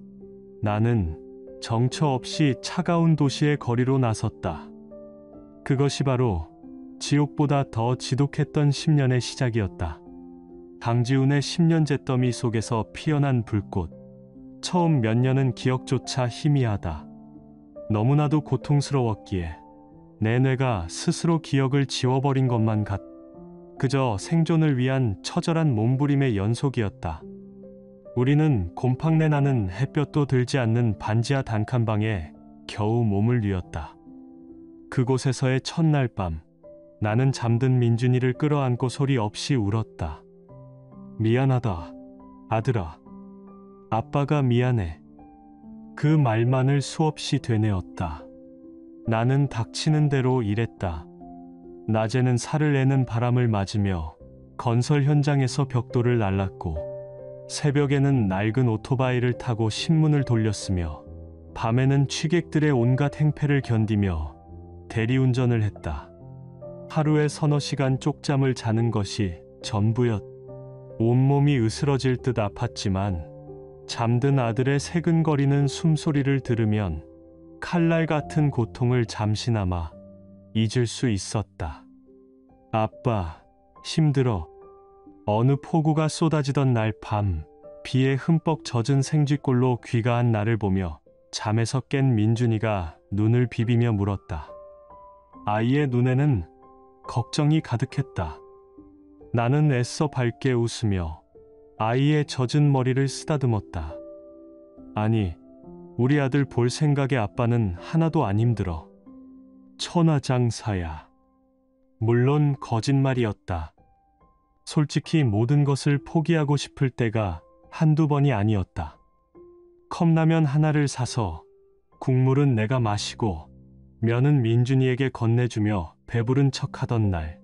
나는 정처 없이 차가운 도시의 거리로 나섰다. 그것이 바로 지옥보다 더 지독했던 10년의 시작이었다. 강지훈의 10년 잿더미 속에서 피어난 불꽃. 처음 몇 년은 기억조차 희미하다. 너무나도 고통스러웠기에 내 뇌가 스스로 기억을 지워버린 것만 같. 그저 생존을 위한 처절한 몸부림의 연속이었다. 우리는 곰팡내 나는 햇볕도 들지 않는 반지하 단칸방에 겨우 몸을 뉘었다. 그곳에서의 첫날 밤, 나는 잠든 민준이를 끌어안고 소리 없이 울었다. 미안하다, 아들아. 아빠가 미안해. 그 말만을 수없이 되뇌었다. 나는 닥치는 대로 일했다. 낮에는 살을 내는 바람을 맞으며 건설 현장에서 벽돌을 날랐고, 새벽에는 낡은 오토바이를 타고 신문을 돌렸으며, 밤에는 취객들의 온갖 행패를 견디며 대리운전을 했다. 하루에 서너 시간 쪽잠을 자는 것이 전부였. 온몸이 으스러질 듯 아팠지만 잠든 아들의 새근거리는 숨소리를 들으면 칼날 같은 고통을 잠시나마 잊을 수 있었다. 아빠, 힘들어. 어느 폭우가 쏟아지던 날 밤, 비에 흠뻑 젖은 생쥐꼴로 귀가한 나를 보며 잠에서 깬 민준이가 눈을 비비며 물었다. 아이의 눈에는 걱정이 가득했다. 나는 애써 밝게 웃으며 아이의 젖은 머리를 쓰다듬었다. 아니, 우리 아들 볼 생각에 아빠는 하나도 안 힘들어. 천하장사야. 물론 거짓말이었다. 솔직히 모든 것을 포기하고 싶을 때가 한두 번이 아니었다. 컵라면 하나를 사서 국물은 내가 마시고 면은 민준이에게 건네주며 배부른 척하던 날,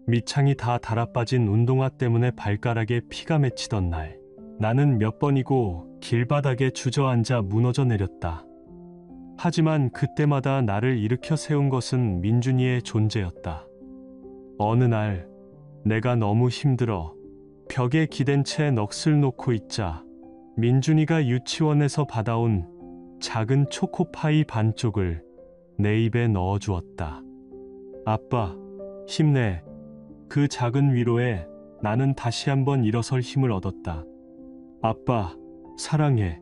밑창이 다 달아빠진 운동화 때문에 발가락에 피가 맺히던 날, 나는 몇 번이고 길바닥에 주저앉아 무너져 내렸다. 하지만 그때마다 나를 일으켜 세운 것은 민준이의 존재였다. 어느 날 내가 너무 힘들어 벽에 기댄 채 넋을 놓고 있자 민준이가 유치원에서 받아온 작은 초코파이 반쪽을 내 입에 넣어주었다. 아빠, 힘내. 그 작은 위로에 나는 다시 한번 일어설 힘을 얻었다. 아빠, 사랑해.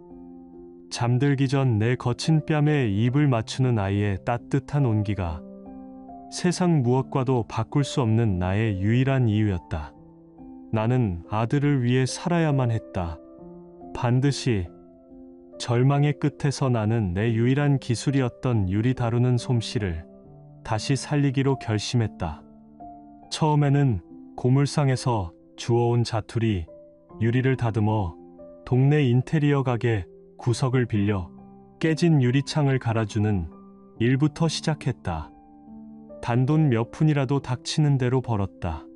잠들기 전 내 거친 뺨에 입을 맞추는 아이의 따뜻한 온기가 세상 무엇과도 바꿀 수 없는 나의 유일한 이유였다. 나는 아들을 위해 살아야만 했다. 반드시. 절망의 끝에서 나는 내 유일한 기술이었던 유리 다루는 솜씨를 다시 살리기로 결심했다. 처음에는 고물상에서 주워온 자투리, 유리를 다듬어 동네 인테리어 가게 구석을 빌려 깨진 유리창을 갈아주는 일부터 시작했다. 단돈 몇 푼이라도 닥치는 대로 벌었다.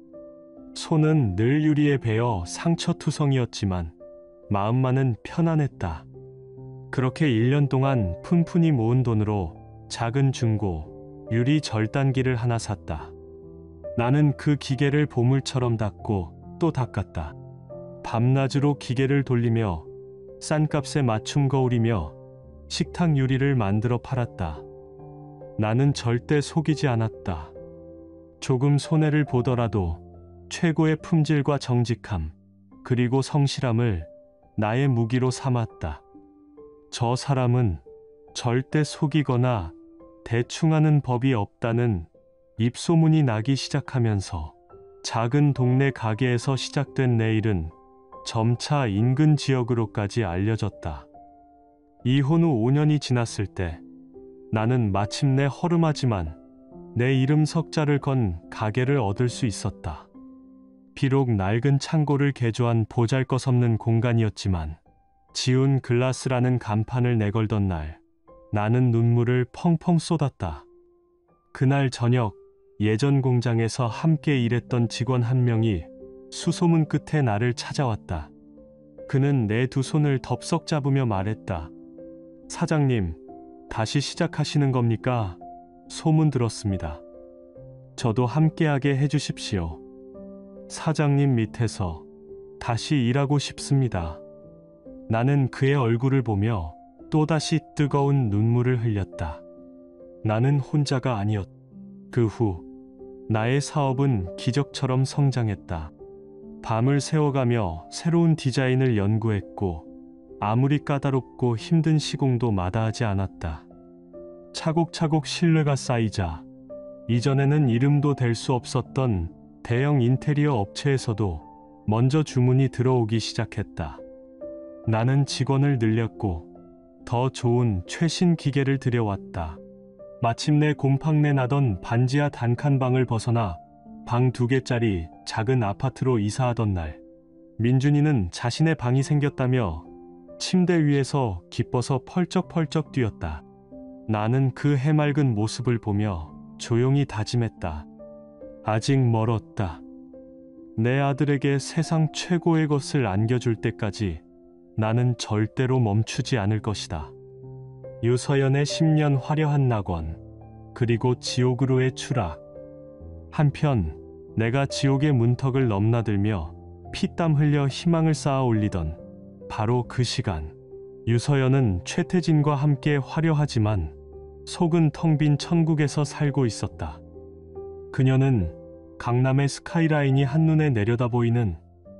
손은 늘 유리에 베어 상처투성이었지만 마음만은 편안했다. 그렇게 1년 동안 푼푼히 모은 돈으로 작은 중고 유리 절단기를 하나 샀다. 나는 그 기계를 보물처럼 닦고 또 닦았다. 밤낮으로 기계를 돌리며 싼 값에 맞춤 거울이며 식탁 유리를 만들어 팔았다. 나는 절대 속이지 않았다. 조금 손해를 보더라도 최고의 품질과 정직함, 그리고 성실함을 나의 무기로 삼았다. 저 사람은 절대 속이거나 대충하는 법이 없다는 입소문이 나기 시작하면서 작은 동네 가게에서 시작된 내 일은 점차 인근 지역으로까지 알려졌다. 이혼 후 5년이 지났을 때 나는 마침내 허름하지만 내 이름 석자를 건 가게를 얻을 수 있었다. 비록 낡은 창고를 개조한 보잘것없는 공간이었지만 지운 글라스라는 간판을 내걸던 날 나는 눈물을 펑펑 쏟았다. 그날 저녁 예전 공장에서 함께 일했던 직원 한 명이 수소문 끝에 나를 찾아왔다. 그는 내 두 손을 덥석 잡으며 말했다. 사장님, 다시 시작하시는 겁니까? 소문 들었습니다. 저도 함께하게 해주십시오. 사장님 밑에서 다시 일하고 싶습니다. 나는 그의 얼굴을 보며 또다시 뜨거운 눈물을 흘렸다. 나는 혼자가 아니었다. 그 후 나의 사업은 기적처럼 성장했다. 밤을 새워가며 새로운 디자인을 연구했고 아무리 까다롭고 힘든 시공도 마다하지 않았다. 차곡차곡 신뢰가 쌓이자 이전에는 이름도 댈 수 없었던 대형 인테리어 업체에서도 먼저 주문이 들어오기 시작했다. 나는 직원을 늘렸고 더 좋은 최신 기계를 들여왔다. 마침내 곰팡내 나던 반지하 단칸방을 벗어나 방 2개짜리 작은 아파트로 이사하던 날, 민준이는 자신의 방이 생겼다며 침대 위에서 기뻐서 펄쩍펄쩍 뛰었다. 나는 그 해맑은 모습을 보며 조용히 다짐했다. 아직 멀었다. 내 아들에게 세상 최고의 것을 안겨줄 때까지 나는 절대로 멈추지 않을 것이다. 유서연의 10년 화려한 낙원, 그리고 지옥으로의 추락. 한편 내가 지옥의 문턱을 넘나들며 피땀 흘려 희망을 쌓아 올리던 바로 그 시간, 유서연은 최태진과 함께 화려하지만 속은 텅 빈 천국에서 살고 있었다. 그녀는 강남의 스카이라인이 한눈에 내려다 보이는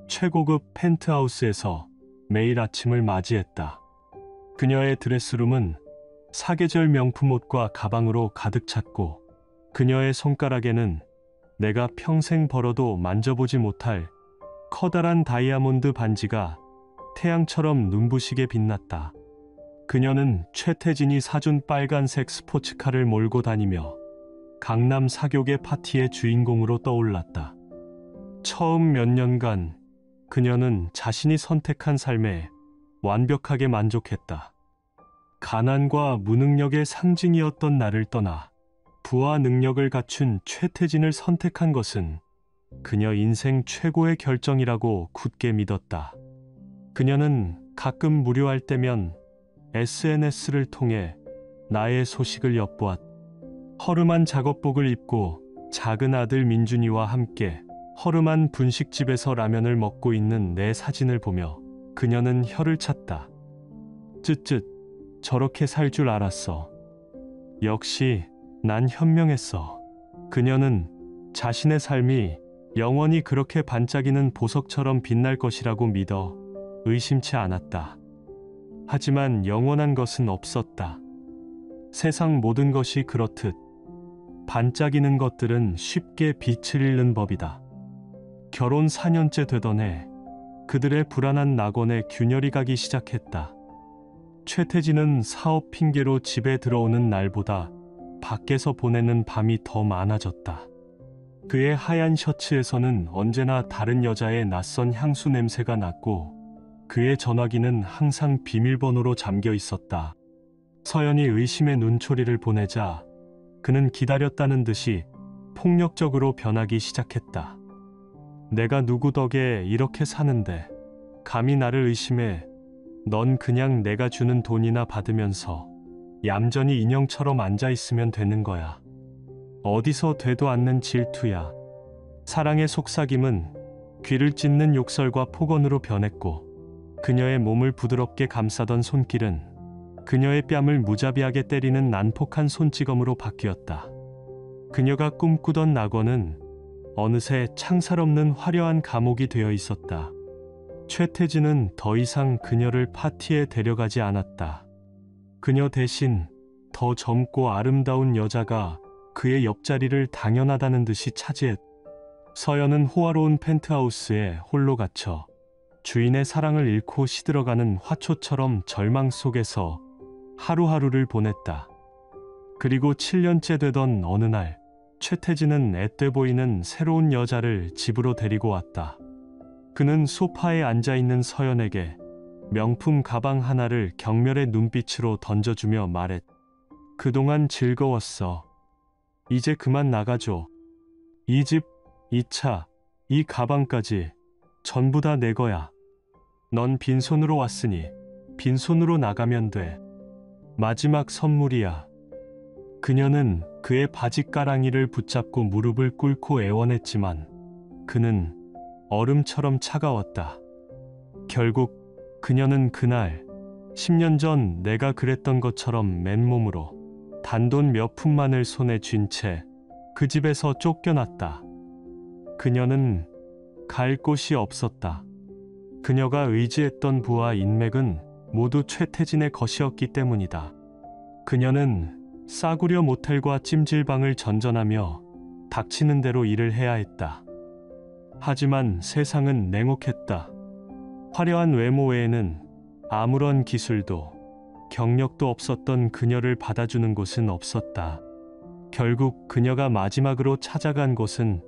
최고급 펜트하우스에서 매일 아침을 맞이했다. 그녀의 드레스룸은 사계절 명품 옷과 가방으로 가득 찼고 그녀의 손가락에는 내가 평생 벌어도 만져보지 못할 커다란 다이아몬드 반지가 태양처럼 눈부시게 빛났다. 그녀는 최태진이 사준 빨간색 스포츠카를 몰고 다니며 강남 사교계 파티의 주인공으로 떠올랐다. 처음 몇 년간 그녀는 자신이 선택한 삶에 완벽하게 만족했다. 가난과 무능력의 상징이었던 나를 떠나 부와 능력을 갖춘 최태진을 선택한 것은 그녀 인생 최고의 결정이라고 굳게 믿었다. 그녀는 가끔 무료할 때면 SNS를 통해 나의 소식을 엿보았다. 허름한 작업복을 입고 작은 아들 민준이와 함께 허름한 분식집에서 라면을 먹고 있는 내 사진을 보며 그녀는 혀를 찼다. 쯧쯧, 저렇게 살 줄 알았어. 역시 난 현명했어. 그녀는 자신의 삶이 영원히 그렇게 반짝이는 보석처럼 빛날 것이라고 믿어 의심치 않았다. 하지만 영원한 것은 없었다. 세상 모든 것이 그렇듯 반짝이는 것들은 쉽게 빛을 잃는 법이다. 결혼 4년째 되던 해 그들의 불안한 낙원에 균열이 가기 시작했다. 최태진은 사업 핑계로 집에 들어오는 날보다 밖에서 보내는 밤이 더 많아졌다. 그의 하얀 셔츠에서는 언제나 다른 여자의 낯선 향수 냄새가 났고 그의 전화기는 항상 비밀번호로 잠겨 있었다. 서연이 의심의 눈초리를 보내자 그는 기다렸다는 듯이 폭력적으로 변하기 시작했다. 내가 누구 덕에 이렇게 사는데 감히 나를 의심해. 넌 그냥 내가 주는 돈이나 받으면서 얌전히 인형처럼 앉아있으면 되는 거야. 어디서 되도 않는 질투야. 사랑의 속삭임은 귀를 찢는 욕설과 폭언으로 변했고 그녀의 몸을 부드럽게 감싸던 손길은 그녀의 뺨을 무자비하게 때리는 난폭한 손찌검으로 바뀌었다. 그녀가 꿈꾸던 낙원은 어느새 창살 없는 화려한 감옥이 되어 있었다. 최태진은 더 이상 그녀를 파티에 데려가지 않았다. 그녀 대신 더 젊고 아름다운 여자가 그의 옆자리를 당연하다는 듯이 차지했다. 서연은 호화로운 펜트하우스에 홀로 갇혀 주인의 사랑을 잃고 시들어가는 화초처럼 절망 속에서 하루하루를 보냈다. 그리고 7년째 되던 어느 날 최태진은 앳돼 보이는 새로운 여자를 집으로 데리고 왔다. 그는 소파에 앉아있는 서연에게 명품 가방 하나를 경멸의 눈빛으로 던져주며 말했다. 그동안 즐거웠어. 이제 그만 나가줘. 이 집, 이 차, 이 가방까지 전부 다 내 거야. 넌 빈손으로 왔으니 빈손으로 나가면 돼. 마지막 선물이야. 그녀는 그의 바지가랑이를 붙잡고 무릎을 꿇고 애원했지만 그는 얼음처럼 차가웠다. 결국 그녀는 그날 10년 전 내가 그랬던 것처럼 맨몸으로 단돈 몇 푼만을 손에 쥔 채 그 집에서 쫓겨났다. 그녀는 갈 곳이 없었다. 그녀가 의지했던 부와 인맥은 모두 최태진의 것이었기 때문이다. 그녀는 싸구려 모텔과 찜질방을 전전하며 닥치는 대로 일을 해야 했다. 하지만 세상은 냉혹했다. 화려한 외모 외에는 아무런 기술도 경력도 없었던 그녀를 받아주는 곳은 없었다. 결국 그녀가 마지막으로 찾아간 곳은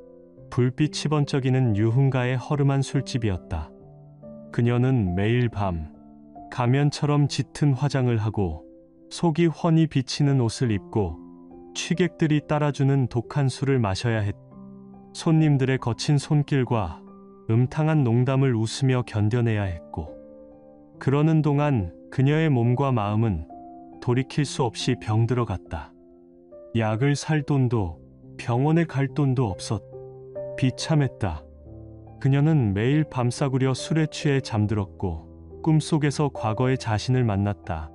불빛이 번쩍이는 유흥가의 허름한 술집이었다. 그녀는 매일 밤 가면처럼 짙은 화장을 하고 속이 훤히 비치는 옷을 입고 취객들이 따라주는 독한 술을 마셔야 했다. 손님들의 거친 손길과 음탕한 농담을 웃으며 견뎌내야 했고 그러는 동안 그녀의 몸과 마음은 돌이킬 수 없이 병들어갔다. 약을 살 돈도 병원에 갈 돈도 없었다. 비참했다. 그녀는 매일 밤싸구려 술에 취해 잠들었고 꿈속에서 과거의 자신을 만났다.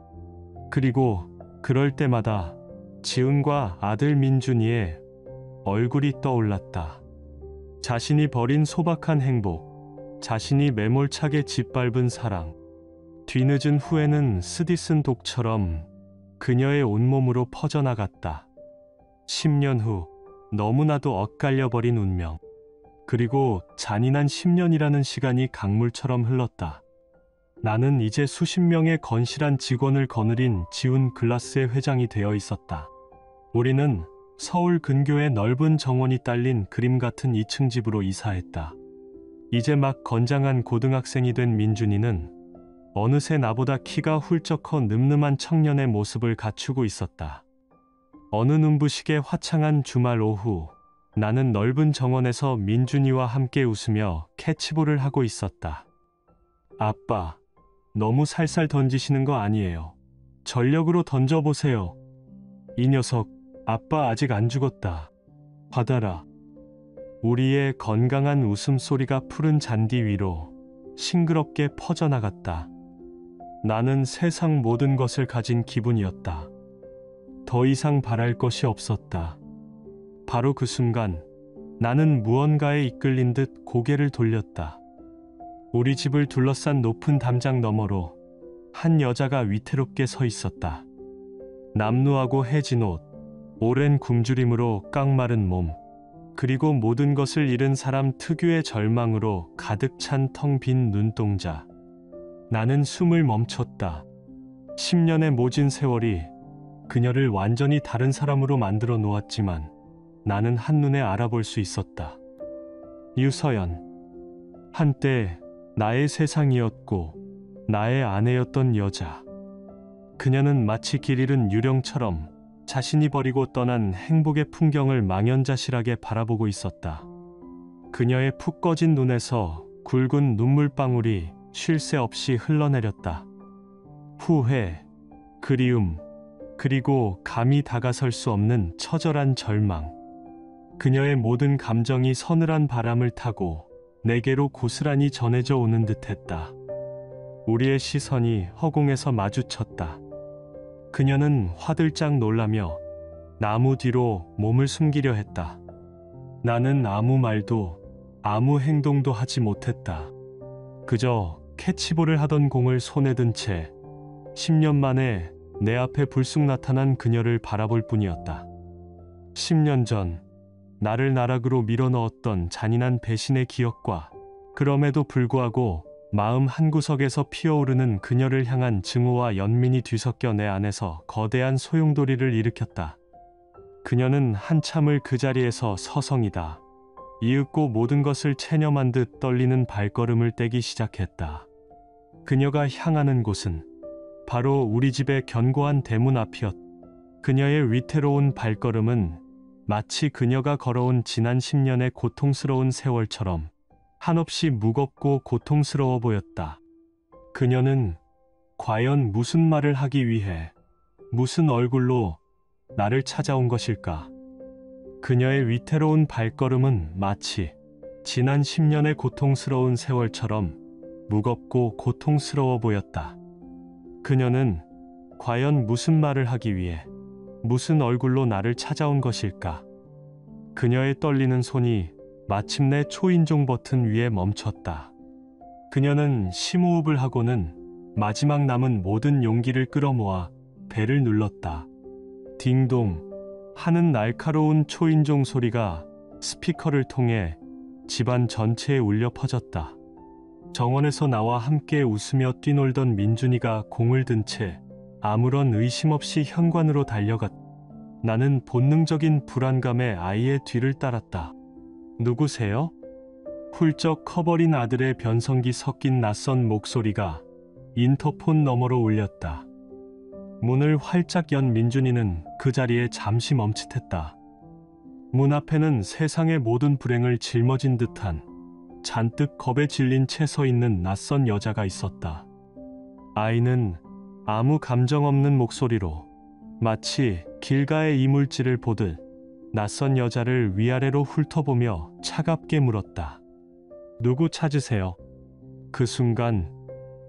그리고 그럴 때마다 지훈과 아들 민준이의 얼굴이 떠올랐다. 자신이 버린 소박한 행복, 자신이 매몰차게 짓밟은 사랑, 뒤늦은 후회는 쓰디쓴 독처럼 그녀의 온몸으로 퍼져나갔다. 10년 후 너무나도 엇갈려버린 운명. 그리고 잔인한 10년이라는 시간이 강물처럼 흘렀다. 나는 이제 수십 명의 건실한 직원을 거느린 지운 글라스의 회장이 되어 있었다. 우리는 서울 근교의 넓은 정원이 딸린 그림 같은 2층 집으로 이사했다. 이제 막 건장한 고등학생이 된 민준이는 어느새 나보다 키가 훌쩍 커 늠름한 청년의 모습을 갖추고 있었다. 어느 눈부시게 화창한 주말 오후, 나는 넓은 정원에서 민준이와 함께 웃으며 캐치볼을 하고 있었다. 아빠, 너무 살살 던지시는 거 아니에요. 전력으로 던져보세요. 이 녀석, 아빠 아직 안 죽었다. 받아라. 우리의 건강한 웃음소리가 푸른 잔디 위로 싱그럽게 퍼져나갔다. 나는 세상 모든 것을 가진 기분이었다. 더 이상 바랄 것이 없었다. 바로 그 순간 나는 무언가에 이끌린 듯 고개를 돌렸다. 우리 집을 둘러싼 높은 담장 너머로 한 여자가 위태롭게 서 있었다. 남루하고 해진 옷, 오랜 굶주림으로 깡마른 몸, 그리고 모든 것을 잃은 사람 특유의 절망으로 가득 찬 텅 빈 눈동자. 나는 숨을 멈췄다. 10년의 모진 세월이 그녀를 완전히 다른 사람으로 만들어 놓았지만 나는 한눈에 알아볼 수 있었다. 유서연. 한때 나의 세상이었고 나의 아내였던 여자. 그녀는 마치 길 잃은 유령처럼 자신이 버리고 떠난 행복의 풍경을 망연자실하게 바라보고 있었다. 그녀의 푹 꺼진 눈에서 굵은 눈물방울이 쉴 새 없이 흘러내렸다. 후회, 그리움, 그리고 감히 다가설 수 없는 처절한 절망. 그녀의 모든 감정이 서늘한 바람을 타고 내게로 고스란히 전해져 오는 듯했다. 우리의 시선이 허공에서 마주쳤다. 그녀는 화들짝 놀라며 나무 뒤로 몸을 숨기려 했다. 나는 아무 말도 아무 행동도 하지 못했다. 그저 캐치볼을 하던 공을 손에 든 채 10년 만에 내 앞에 불쑥 나타난 그녀를 바라볼 뿐이었다. 10년 전 나를 나락으로 밀어넣었던 잔인한 배신의 기억과 그럼에도 불구하고 마음 한구석에서 피어오르는 그녀를 향한 증오와 연민이 뒤섞여 내 안에서 거대한 소용돌이를 일으켰다. 그녀는 한참을 그 자리에서 서성이다. 이윽고 모든 것을 체념한 듯 떨리는 발걸음을 떼기 시작했다. 그녀가 향하는 곳은 바로 우리 집의 견고한 대문 앞이었다. 그녀의 위태로운 발걸음은 마치 그녀가 걸어온 지난 10년의 고통스러운 세월처럼 한없이 무겁고 고통스러워 보였다. 그녀는 과연 무슨 말을 하기 위해, 무슨 얼굴로 나를 찾아온 것일까? 그녀의 위태로운 발걸음은 마치 지난 10년의 고통스러운 세월처럼 무겁고 고통스러워 보였다. 그녀는 과연 무슨 말을 하기 위해, 무슨 얼굴로 나를 찾아온 것일까? 그녀의 떨리는 손이 마침내 초인종 버튼 위에 멈췄다. 그녀는 심호흡을 하고는 마지막 남은 모든 용기를 끌어모아 벨을 눌렀다. 딩동 하는 날카로운 초인종 소리가 스피커를 통해 집안 전체에 울려 퍼졌다. 정원에서 나와 함께 웃으며 뛰놀던 민준이가 공을 든 채 아무런 의심 없이 현관으로 달려갔다. 나는 본능적인 불안감에 아이의 뒤를 따랐다. 누구세요? 훌쩍 커버린 아들의 변성기 섞인 낯선 목소리가 인터폰 너머로 울렸다. 문을 활짝 연 민준이는 그 자리에 잠시 멈칫했다. 문 앞에는 세상의 모든 불행을 짊어진 듯한 잔뜩 겁에 질린 채 서 있는 낯선 여자가 있었다. 아이는 아무 감정 없는 목소리로 마치 길가의 이물질을 보듯 낯선 여자를 위아래로 훑어보며 차갑게 물었다. 누구 찾으세요? 그 순간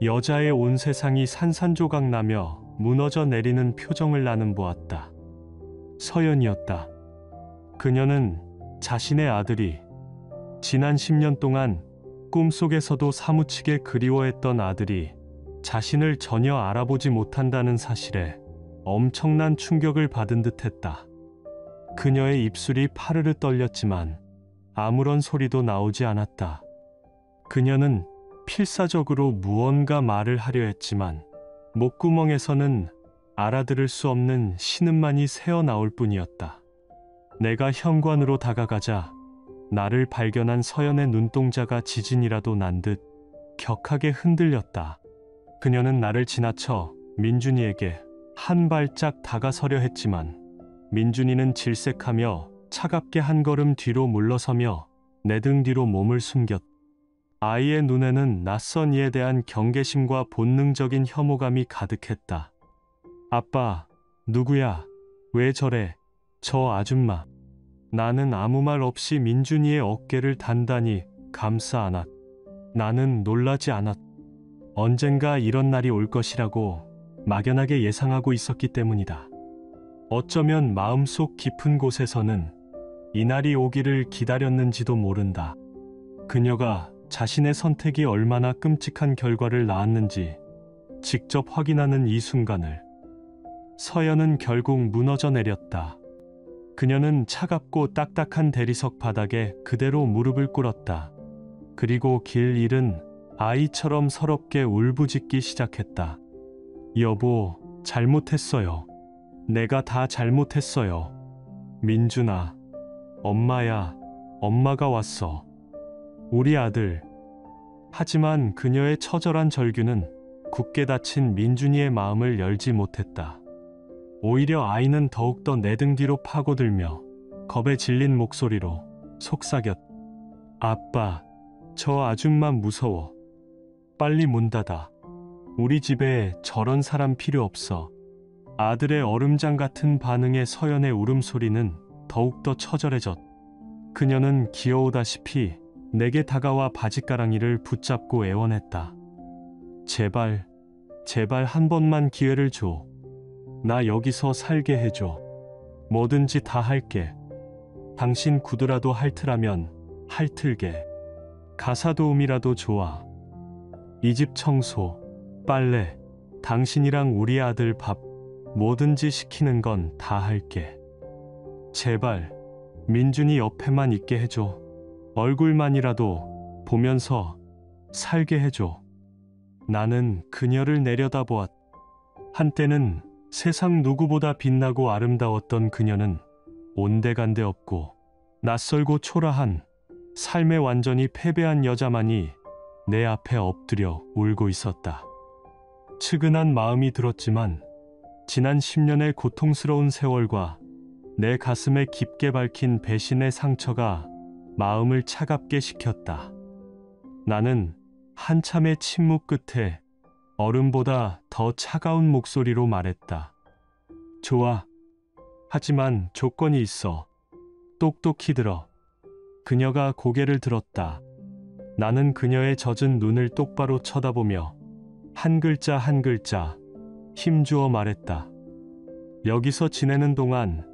여자의 온 세상이 산산조각 나며 무너져 내리는 표정을 나는 보았다. 서연이었다. 그녀는 자신의 아들이 지난 10년 동안 꿈속에서도 사무치게 그리워했던 아들이 자신을 전혀 알아보지 못한다는 사실에 엄청난 충격을 받은 듯했다. 그녀의 입술이 파르르 떨렸지만 아무런 소리도 나오지 않았다. 그녀는 필사적으로 무언가 말을 하려 했지만 목구멍에서는 알아들을 수 없는 신음만이 새어나올 뿐이었다. 내가 현관으로 다가가자 나를 발견한 서연의 눈동자가 지진이라도 난 듯 격하게 흔들렸다. 그녀는 나를 지나쳐 민준이에게 한 발짝 다가서려 했지만 민준이는 질색하며 차갑게 한 걸음 뒤로 물러서며 내 등 뒤로 몸을 숨겼다. 아이의 눈에는 낯선 이에 대한 경계심과 본능적인 혐오감이 가득했다. 아빠, 누구야? 왜 저래? 저 아줌마. 나는 아무 말 없이 민준이의 어깨를 단단히 감싸 안았다. 나는 놀라지 않았다. 언젠가 이런 날이 올 것이라고 막연하게 예상하고 있었기 때문이다. 어쩌면 마음속 깊은 곳에서는 이 날이 오기를 기다렸는지도 모른다. 그녀가 자신의 선택이 얼마나 끔찍한 결과를 낳았는지 직접 확인하는 이 순간을 서연은 결국 무너져 내렸다. 그녀는 차갑고 딱딱한 대리석 바닥에 그대로 무릎을 꿇었다. 그리고 길 잃은 아이처럼 서럽게 울부짖기 시작했다. 여보, 잘못했어요. 내가 다 잘못했어요. 민준아, 엄마야, 엄마가 왔어. 우리 아들. 하지만 그녀의 처절한 절규는 굳게 닫힌 민준이의 마음을 열지 못했다. 오히려 아이는 더욱더 내 등 뒤로 파고들며 겁에 질린 목소리로 속삭였다. 아빠, 저 아줌마 무서워. 빨리 문 닫아. 우리 집에 저런 사람 필요 없어. 아들의 얼음장 같은 반응에 서연의 울음소리는 더욱더 처절해졌다. 그녀는 귀여우다시피 내게 다가와 바짓가랑이를 붙잡고 애원했다. 제발, 제발 한 번만 기회를 줘. 나 여기서 살게 해줘. 뭐든지 다 할게. 당신 구두라도 핥으라면 핥을게. 가사 도우미라도 좋아. 이 집 청소, 빨래, 당신이랑 우리 아들 밥, 뭐든지 시키는 건 다 할게. 제발 민준이 옆에만 있게 해줘. 얼굴만이라도 보면서 살게 해줘. 나는 그녀를 내려다보았다. 한때는 세상 누구보다 빛나고 아름다웠던 그녀는 온데간데 없고 낯설고 초라한 삶에 완전히 패배한 여자만이 내 앞에 엎드려 울고 있었다. 측은한 마음이 들었지만 지난 10년의 고통스러운 세월과 내 가슴에 깊게 밝힌 배신의 상처가 마음을 차갑게 식혔다. 나는 한참의 침묵 끝에 얼음보다 더 차가운 목소리로 말했다. 좋아. 하지만 조건이 있어. 똑똑히 들어. 그녀가 고개를 들었다. 나는 그녀의 젖은 눈을 똑바로 쳐다보며 한 글자 한 글자 힘주어 말했다. 여기서 지내는 동안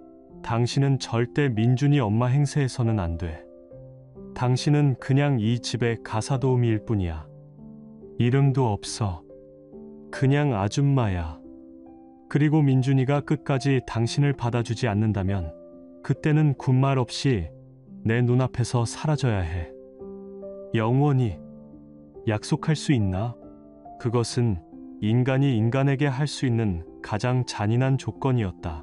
당신은 절대 민준이 엄마 행세해서는 안 돼. 당신은 그냥 이 집의 가사도우미일 뿐이야. 이름도 없어. 그냥 아줌마야. 그리고 민준이가 끝까지 당신을 받아주지 않는다면 그때는 군말 없이 내 눈앞에서 사라져야 해. 영원히. 약속할 수 있나? 그것은 인간이 인간에게 할 수 있는 가장 잔인한 조건이었다.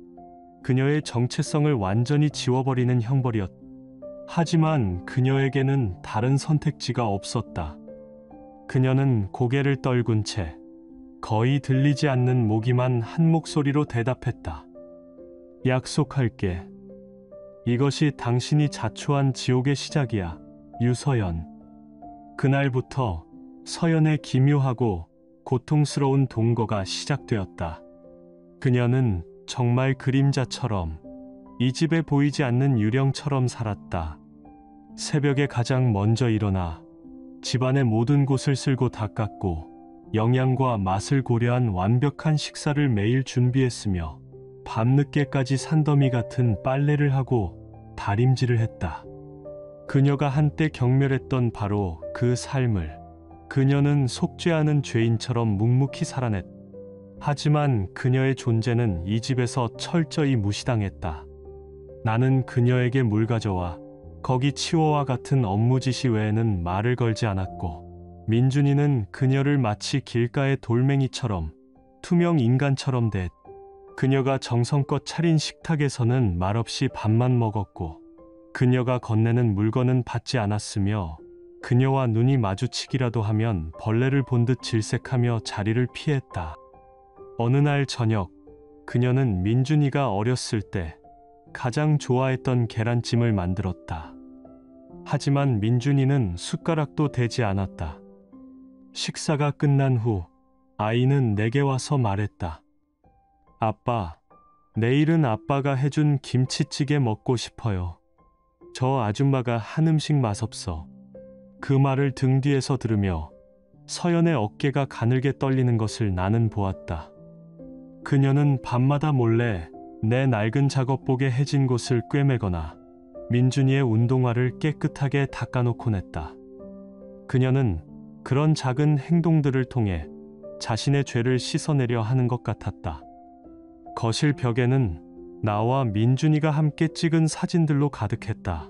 그녀의 정체성을 완전히 지워버리는 형벌이었다. 하지만 그녀에게는 다른 선택지가 없었다. 그녀는 고개를 떨군 채 거의 들리지 않는 모기만 한 목소리로 대답했다. 약속할게. 이것이 당신이 자초한 지옥의 시작이야, 유서연. 그날부터 서연의 기묘하고 고통스러운 동거가 시작되었다. 그녀는 정말 그림자처럼 이 집에 보이지 않는 유령처럼 살았다. 새벽에 가장 먼저 일어나 집안의 모든 곳을 쓸고 닦았고 영양과 맛을 고려한 완벽한 식사를 매일 준비했으며 밤늦게까지 산더미 같은 빨래를 하고 다림질을 했다. 그녀가 한때 경멸했던 바로 그 삶을 그녀는 속죄하는 죄인처럼 묵묵히 살아냈. 하지만 그녀의 존재는 이 집에서 철저히 무시당했다. 나는 그녀에게 물 가져와 거기 치워와 같은 업무 지시 외에는 말을 걸지 않았고, 민준이는 그녀를 마치 길가의 돌멩이처럼, 투명 인간처럼 댔. 그녀가 정성껏 차린 식탁에서는 말없이 밥만 먹었고, 그녀가 건네는 물건은 받지 않았으며, 그녀와 눈이 마주치기라도 하면 벌레를 본 듯 질색하며 자리를 피했다. 어느 날 저녁, 그녀는 민준이가 어렸을 때 가장 좋아했던 계란찜을 만들었다. 하지만 민준이는 숟가락도 대지 않았다. 식사가 끝난 후 아이는 내게 와서 말했다. 아빠, 내일은 아빠가 해준 김치찌개 먹고 싶어요. 저 아줌마가 한 음식 맛없어. 그 말을 등 뒤에서 들으며 서연의 어깨가 가늘게 떨리는 것을 나는 보았다. 그녀는 밤마다 몰래 내 낡은 작업복에 해진 곳을 꿰매거나 민준이의 운동화를 깨끗하게 닦아놓곤 했다. 그녀는 그런 작은 행동들을 통해 자신의 죄를 씻어내려 하는 것 같았다. 거실 벽에는 나와 민준이가 함께 찍은 사진들로 가득했다.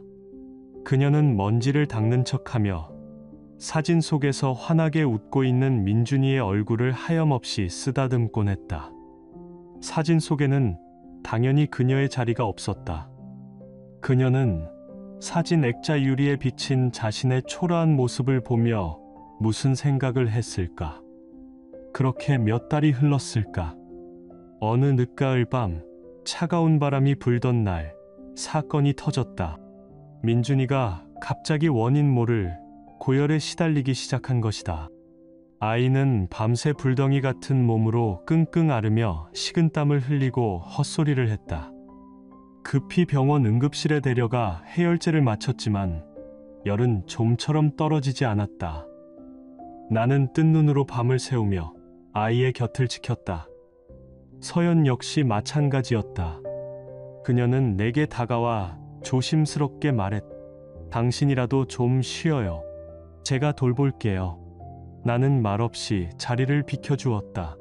그녀는 먼지를 닦는 척하며 사진 속에서 환하게 웃고 있는 민준이의 얼굴을 하염없이 쓰다듬곤 했다. 사진 속에는 당연히 그녀의 자리가 없었다. 그녀는 사진 액자 유리에 비친 자신의 초라한 모습을 보며 무슨 생각을 했을까? 그렇게 몇 달이 흘렀을까? 어느 늦가을 밤, 차가운 바람이 불던 날, 사건이 터졌다. 민준이가 갑자기 원인 모를 고열에 시달리기 시작한 것이다. 아이는 밤새 불덩이 같은 몸으로 끙끙 앓으며 식은땀을 흘리고 헛소리를 했다. 급히 병원 응급실에 데려가 해열제를 맞췄지만 열은 좀처럼 떨어지지 않았다. 나는 뜬 눈으로 밤을 새우며 아이의 곁을 지켰다. 서연 역시 마찬가지였다. 그녀는 내게 다가와 조심스럽게 말했다. 당신이라도 좀 쉬어요. 제가 돌볼게요. 나는 말없이 자리를 비켜주었다.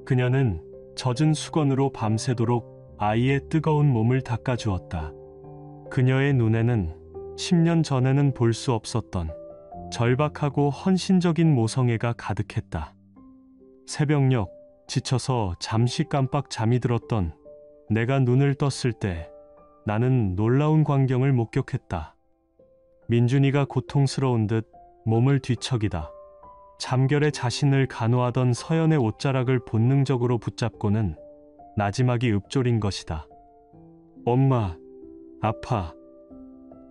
그녀는 젖은 수건으로 밤새도록 아이의 뜨거운 몸을 닦아주었다. 그녀의 눈에는 10년 전에는 볼 수 없었던 절박하고 헌신적인 모성애가 가득했다. 새벽녘 지쳐서 잠시 깜빡 잠이 들었던 내가 눈을 떴을 때 나는 놀라운 광경을 목격했다. 민준이가 고통스러운 듯 몸을 뒤척이다. 잠결에 자신을 간호하던 서연의 옷자락을 본능적으로 붙잡고는 나지막이 읊조린 것이다. 엄마, 아파.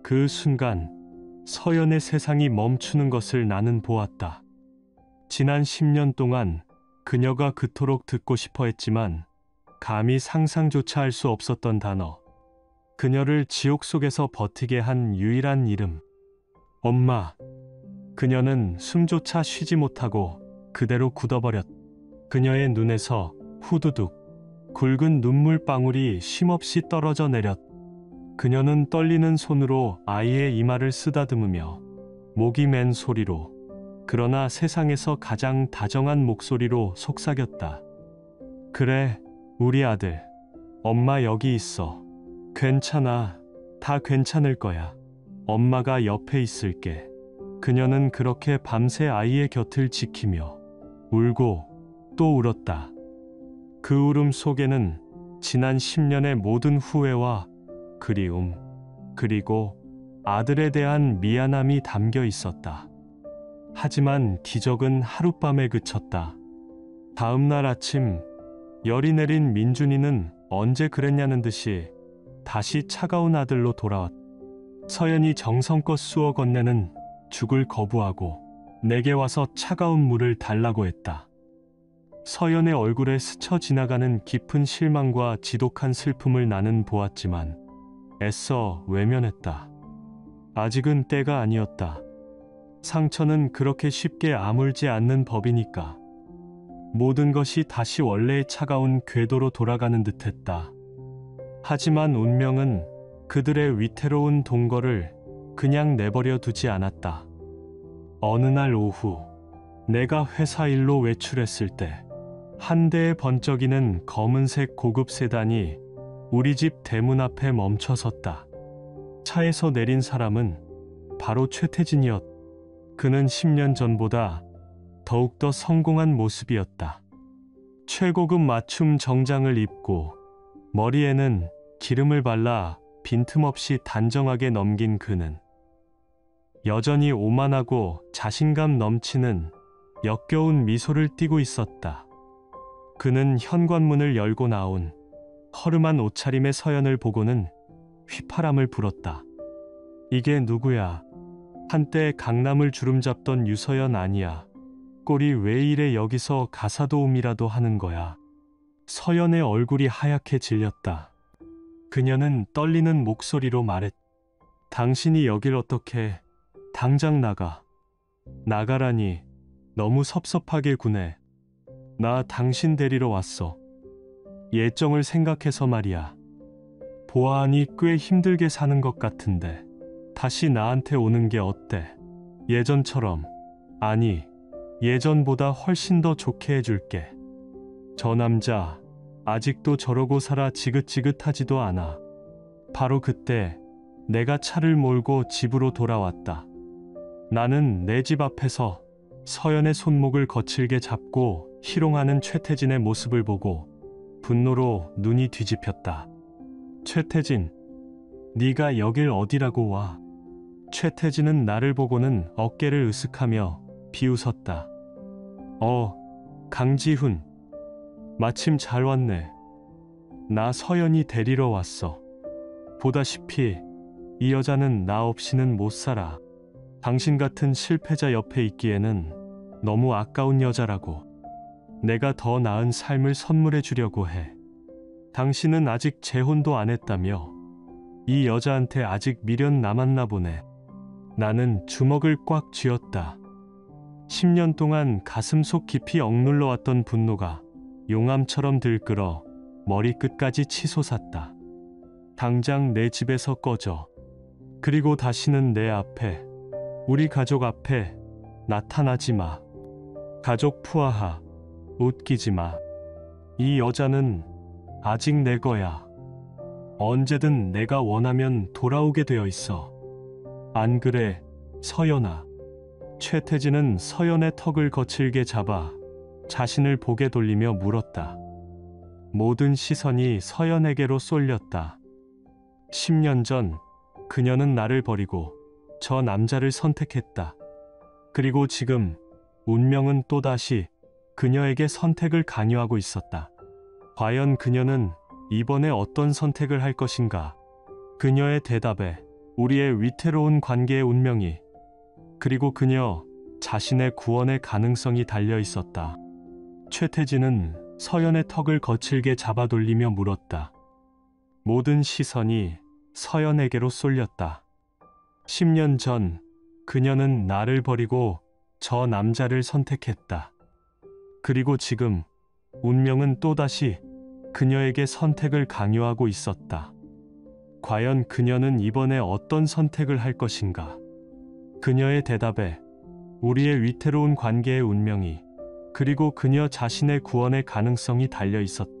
그 순간 서연의 세상이 멈추는 것을 나는 보았다. 지난 10년 동안 그녀가 그토록 듣고 싶어 했지만 감히 상상조차 할 수 없었던 단어. 그녀를 지옥 속에서 버티게 한 유일한 이름. 엄마. 그녀는 숨조차 쉬지 못하고 그대로 굳어버렸. 그녀의 눈에서 후두둑 굵은 눈물방울이 쉼없이 떨어져 내렸. 그녀는 떨리는 손으로 아이의 이마를 쓰다듬으며 목이 맨 소리로, 그러나 세상에서 가장 다정한 목소리로 속삭였다. 그래, 우리 아들. 엄마 여기 있어. 괜찮아. 다 괜찮을 거야. 엄마가 옆에 있을게. 그녀는 그렇게 밤새 아이의 곁을 지키며 울고 또 울었다. 그 울음 속에는 지난 10년의 모든 후회와 그리움, 그리고 아들에 대한 미안함이 담겨 있었다. 하지만 기적은 하룻밤에 그쳤다. 다음 날 아침, 열이 내린 민준이는 언제 그랬냐는 듯이 다시 차가운 아들로 돌아왔다. 서연이 정성껏 쑤어 건네는 죽을 거부하고 내게 와서 차가운 물을 달라고 했다. 서연의 얼굴에 스쳐 지나가는 깊은 실망과 지독한 슬픔을 나는 보았지만 애써 외면했다. 아직은 때가 아니었다. 상처는 그렇게 쉽게 아물지 않는 법이니까. 모든 것이 다시 원래의 차가운 궤도로 돌아가는 듯했다. 하지만 운명은 그들의 위태로운 동거를 그냥 내버려 두지 않았다. 어느 날 오후, 내가 회사 일로 외출했을 때 한 대의 번쩍이는 검은색 고급 세단이 우리 집 대문 앞에 멈춰섰다. 차에서 내린 사람은 바로 최태진이었다. 그는 10년 전보다 더욱더 성공한 모습이었다. 최고급 맞춤 정장을 입고 머리에는 기름을 발라 빈틈없이 단정하게 넘긴 그는 여전히 오만하고 자신감 넘치는 역겨운 미소를 띠고 있었다. 그는 현관문을 열고 나온 허름한 옷차림의 서연을 보고는 휘파람을 불었다. 이게 누구야? 한때 강남을 주름잡던 유서연 아니야. 꼴이 왜 이래 여기서 가사도움이라도 하는 거야. 서연의 얼굴이 하얗게 질렸다. 그녀는 떨리는 목소리로 말했다. 당신이 여길 어떻게... 당장 나가. 나가라니. 너무 섭섭하게 구네. 나 당신 데리러 왔어. 예정을 생각해서 말이야. 보아하니 꽤 힘들게 사는 것 같은데 다시 나한테 오는 게 어때? 예전처럼. 아니, 예전보다 훨씬 더 좋게 해줄게. 저 남자 아직도 저러고 살아 지긋지긋하지도 않아. 바로 그때 내가 차를 몰고 집으로 돌아왔다. 나는 내 집 앞에서 서연의 손목을 거칠게 잡고 희롱하는 최태진의 모습을 보고 분노로 눈이 뒤집혔다. 최태진, 네가 여길 어디라고 와? 최태진은 나를 보고는 어깨를 으쓱하며 비웃었다. 강지훈. 마침 잘 왔네. 나 서연이 데리러 왔어. 보다시피 이 여자는 나 없이는 못 살아. 당신 같은 실패자 옆에 있기에는 너무 아까운 여자라고. 내가 더 나은 삶을 선물해 주려고 해. 당신은 아직 재혼도 안 했다며. 이 여자한테 아직 미련 남았나 보네. 나는 주먹을 꽉 쥐었다. 10년 동안 가슴속 깊이 억눌러 왔던 분노가 용암처럼 들끓어 머리끝까지 치솟았다. 당장 내 집에서 꺼져. 그리고 다시는 내 앞에, 우리 가족 앞에 나타나지 마. 가족 푸아하, 웃기지 마. 이 여자는 아직 내 거야. 언제든 내가 원하면 돌아오게 되어 있어. 안 그래, 서연아? 최태진은 서연의 턱을 거칠게 잡아 자신을 보게 돌리며 물었다. 모든 시선이 서연에게로 쏠렸다. 10년 전 그녀는 나를 버리고 저 남자를 선택했다. 그리고 지금 운명은 또다시 그녀에게 선택을 강요하고 있었다. 과연 그녀는 이번에 어떤 선택을 할 것인가? 그녀의 대답에 우리의 위태로운 관계의 운명이, 그리고 그녀 자신의 구원의 가능성이 달려 있었다. 최태진은 서연의 턱을 거칠게 잡아 돌리며 물었다. 모든 시선이 서연에게로 쏠렸다. 10년 전 그녀는 나를 버리고 저 남자를 선택했다. 그리고 지금 운명은 또다시 그녀에게 선택을 강요하고 있었다. 과연 그녀는 이번에 어떤 선택을 할 것인가? 그녀의 대답에 우리의 위태로운 관계의 운명이, 그리고 그녀 자신의 구원의 가능성이 달려 있었다.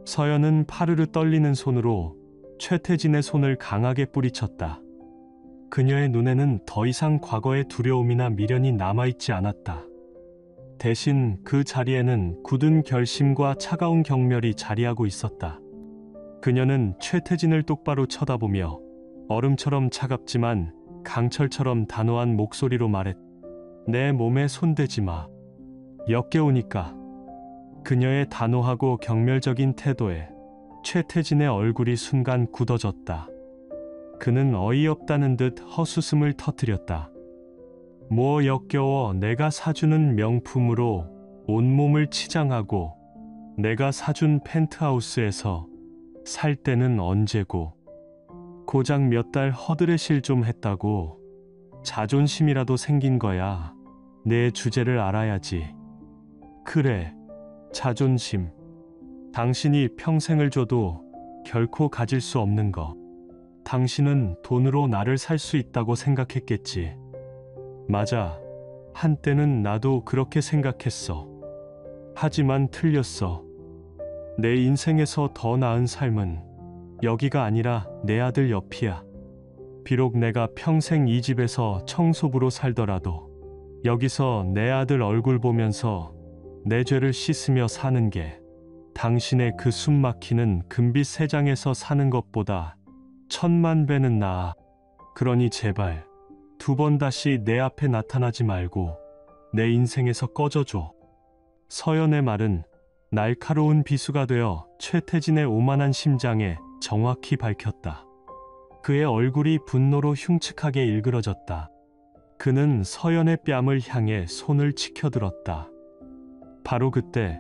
서연은 파르르 떨리는 손으로 최태진의 손을 강하게 뿌리쳤다. 그녀의 눈에는 더 이상 과거의 두려움이나 미련이 남아있지 않았다. 대신 그 자리에는 굳은 결심과 차가운 경멸이 자리하고 있었다. 그녀는 최태진을 똑바로 쳐다보며 얼음처럼 차갑지만 강철처럼 단호한 목소리로 말했다. 내 몸에 손대지 마. 역겨우니까. 그녀의 단호하고 경멸적인 태도에 최태진의 얼굴이 순간 굳어졌다. 그는 어이없다는 듯 헛웃음을 터뜨렸다. 뭐 역겨워. 내가 사주는 명품으로 온몸을 치장하고 내가 사준 펜트하우스에서 살 때는 언제고, 고작 몇 달 허드레실 좀 했다고 자존심이라도 생긴 거야. 내 주제를 알아야지. 그래, 자존심. 당신이 평생을 줘도 결코 가질 수 없는 거. 당신은 돈으로 나를 살 수 있다고 생각했겠지. 맞아. 한때는 나도 그렇게 생각했어. 하지만 틀렸어. 내 인생에서 더 나은 삶은 여기가 아니라 내 아들 옆이야. 비록 내가 평생 이 집에서 청소부로 살더라도 여기서 내 아들 얼굴 보면서 내 죄를 씻으며 사는 게 당신의 그 숨 막히는 금빛 세장에서 사는 것보다 천만 배는 나아. 그러니 제발 2번 다시 내 앞에 나타나지 말고 내 인생에서 꺼져줘. 서연의 말은 날카로운 비수가 되어 최태진의 오만한 심장에 정확히 밝혔다. 그의 얼굴이 분노로 흉측하게 일그러졌다. 그는 서연의 뺨을 향해 손을 치켜들었다. 바로 그때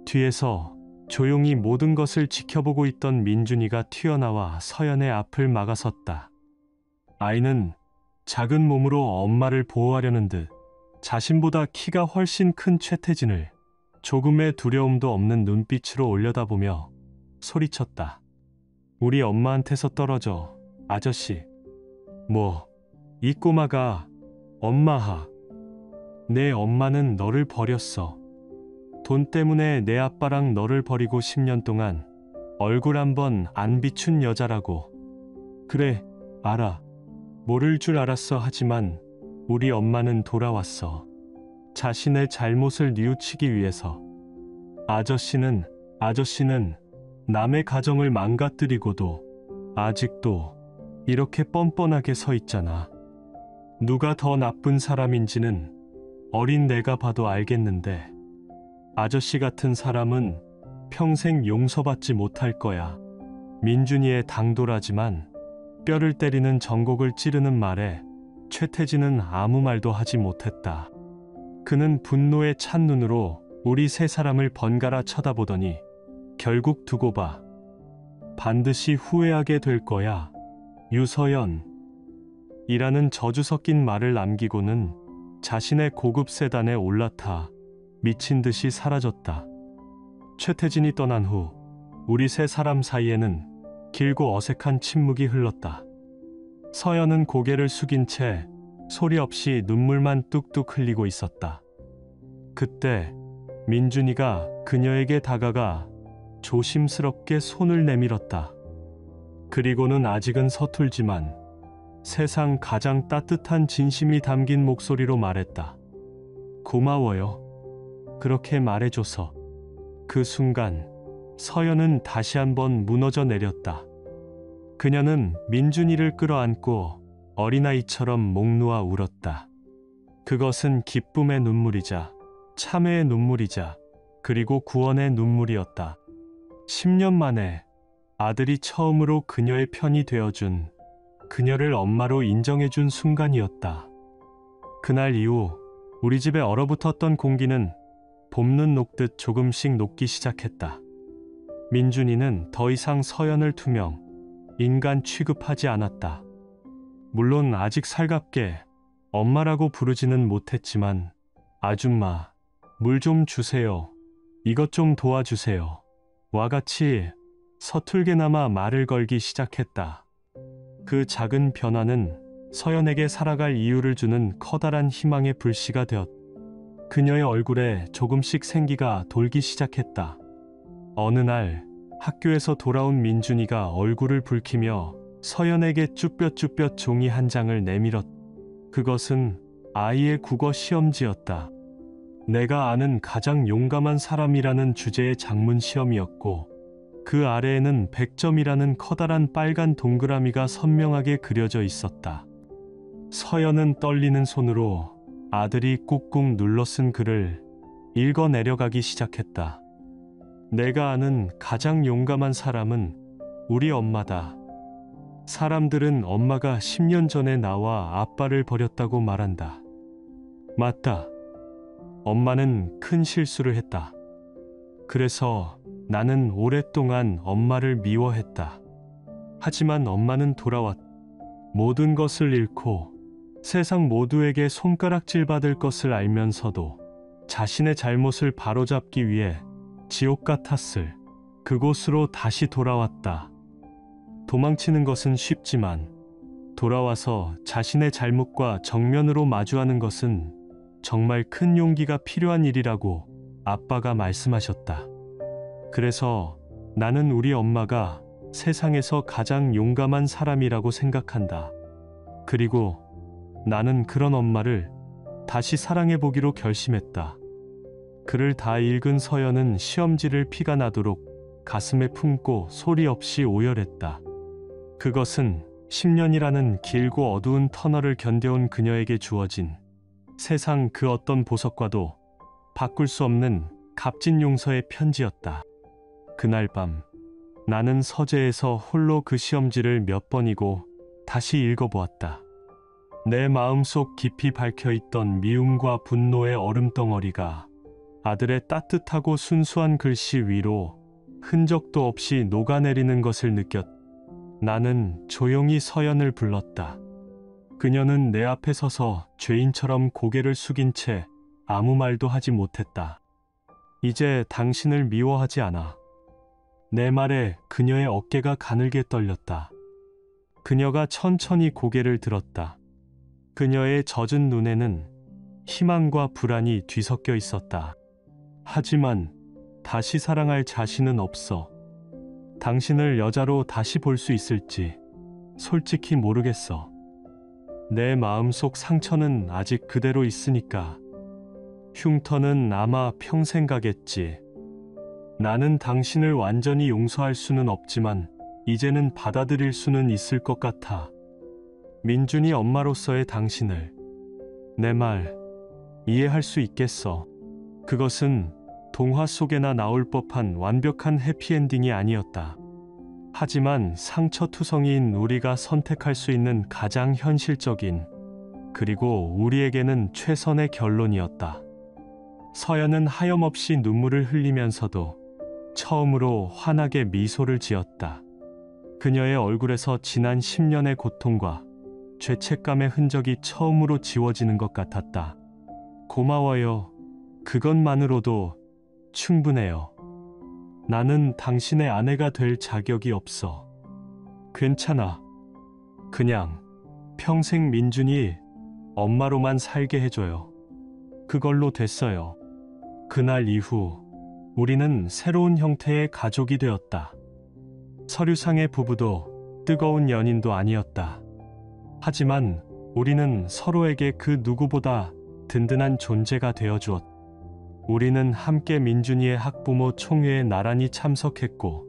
뒤에서 조용히 모든 것을 지켜보고 있던 민준이가 튀어나와 서연의 앞을 막아섰다. 아이는 작은 몸으로 엄마를 보호하려는 듯 자신보다 키가 훨씬 큰 최태진을 조금의 두려움도 없는 눈빛으로 올려다보며 소리쳤다. 우리 엄마한테서 떨어져, 아저씨. 뭐, 이 꼬마가 엄마하. 내 엄마는 너를 버렸어. 돈 때문에 내 아빠랑 너를 버리고 10년 동안 얼굴 한번 안 비춘 여자라고. 그래, 알아. 모를 줄 알았어. 하지만 우리 엄마는 돌아왔어. 자신의 잘못을 뉘우치기 위해서. 아저씨는 남의 가정을 망가뜨리고도 아직도 이렇게 뻔뻔하게 서 있잖아. 누가 더 나쁜 사람인지는 어린 내가 봐도 알겠는데 아저씨 같은 사람은 평생 용서받지 못할 거야. 민준이의 당돌하지만 뼈를 때리는 정곡을 찌르는 말에 최태진은 아무 말도 하지 못했다. 그는 분노에 찬 눈으로 우리 세 사람을 번갈아 쳐다보더니 결국 두고 봐. 반드시 후회하게 될 거야. 유서연. 이라는 저주 섞인 말을 남기고는 자신의 고급 세단에 올라타 미친 듯이 사라졌다. 최태진이 떠난 후 우리 세 사람 사이에는 길고 어색한 침묵이 흘렀다. 서연은 고개를 숙인 채 소리 없이 눈물만 뚝뚝 흘리고 있었다. 그때 민준이가 그녀에게 다가가 조심스럽게 손을 내밀었다. 그리고는 아직은 서툴지만 세상 가장 따뜻한 진심이 담긴 목소리로 말했다. 고마워요. 그렇게 말해줘서. 그 순간 서연은 다시 한번 무너져 내렸다. 그녀는 민준이를 끌어안고 어린아이처럼 목 놓아 울었다. 그것은 기쁨의 눈물이자 참회의 눈물이자 그리고 구원의 눈물이었다. 10년 만에 아들이 처음으로 그녀의 편이 되어준, 그녀를 엄마로 인정해준 순간이었다. 그날 이후 우리 집에 얼어붙었던 공기는 봄눈 녹듯 조금씩 녹기 시작했다. 민준이는 더 이상 서연을 투명, 인간 취급하지 않았다. 물론 아직 살갑게 엄마라고 부르지는 못했지만 아줌마, 물 좀 주세요. 이것 좀 도와주세요. 와 같이 서툴게나마 말을 걸기 시작했다. 그 작은 변화는 서연에게 살아갈 이유를 주는 커다란 희망의 불씨가 되었다. 그녀의 얼굴에 조금씩 생기가 돌기 시작했다. 어느 날 학교에서 돌아온 민준이가 얼굴을 붉히며 서연에게 쭈뼛쭈뼛 종이 한 장을 내밀었다. 그것은 아이의 국어 시험지였다. 내가 아는 가장 용감한 사람이라는 주제의 작문 시험이었고 그 아래에는 100점이라는 커다란 빨간 동그라미가 선명하게 그려져 있었다. 서연은 떨리는 손으로 아들이 꾹꾹 눌러 쓴 글을 읽어 내려가기 시작했다. 내가 아는 가장 용감한 사람은 우리 엄마다. 사람들은 엄마가 10년 전에 나와 아빠를 버렸다고 말한다. 맞다. 엄마는 큰 실수를 했다. 그래서 나는 오랫동안 엄마를 미워했다. 하지만 엄마는 돌아왔다. 모든 것을 잃고 세상 모두에게 손가락질 받을 것을 알면서도 자신의 잘못을 바로잡기 위해 지옥 같았을 그곳으로 다시 돌아왔다. 도망치는 것은 쉽지만 돌아와서 자신의 잘못과 정면으로 마주하는 것은 정말 큰 용기가 필요한 일이라고 아빠가 말씀하셨다. 그래서 나는 우리 엄마가 세상에서 가장 용감한 사람이라고 생각한다. 그리고 나는 그런 엄마를 다시 사랑해보기로 결심했다. 글을 다 읽은 서연은 시험지를 피가 나도록 가슴에 품고 소리 없이 오열했다. 그것은 10년이라는 길고 어두운 터널을 견뎌온 그녀에게 주어진 세상 그 어떤 보석과도 바꿀 수 없는 값진 용서의 편지였다. 그날 밤 나는 서재에서 홀로 그 시험지를 몇 번이고 다시 읽어보았다. 내 마음속 깊이 밝혀있던 미움과 분노의 얼음덩어리가 아들의 따뜻하고 순수한 글씨 위로 흔적도 없이 녹아내리는 것을 느꼈다. 나는 조용히 서연을 불렀다. 그녀는 내 앞에 서서 죄인처럼 고개를 숙인 채 아무 말도 하지 못했다. 이제 당신을 미워하지 않아. 내 말에 그녀의 어깨가 가늘게 떨렸다. 그녀가 천천히 고개를 들었다. 그녀의 젖은 눈에는 희망과 불안이 뒤섞여 있었다. 하지만 다시 사랑할 자신은 없어. 당신을 여자로 다시 볼 수 있을지 솔직히 모르겠어. 내 마음속 상처는 아직 그대로 있으니까. 흉터는 아마 평생 가겠지. 나는 당신을 완전히 용서할 수는 없지만 이제는 받아들일 수는 있을 것 같아. 민준이 엄마로서의 당신을. 내 말 이해할 수 있겠어. 그것은 동화 속에나 나올 법한 완벽한 해피엔딩이 아니었다. 하지만 상처투성이인 우리가 선택할 수 있는 가장 현실적인, 그리고 우리에게는 최선의 결론이었다. 서연은 하염없이 눈물을 흘리면서도 처음으로 환하게 미소를 지었다. 그녀의 얼굴에서 지난 10년의 고통과 죄책감의 흔적이 처음으로 지워지는 것 같았다. 고마워요. 그것만으로도 충분해요. 나는 당신의 아내가 될 자격이 없어. 괜찮아. 그냥 평생 민준이 엄마로만 살게 해줘요. 그걸로 됐어요. 그날 이후 우리는 새로운 형태의 가족이 되었다. 서류상의 부부도 뜨거운 연인도 아니었다. 하지만 우리는 서로에게 그 누구보다 든든한 존재가 되어주었다. 우리는 함께 민준이의 학부모 총회에 나란히 참석했고,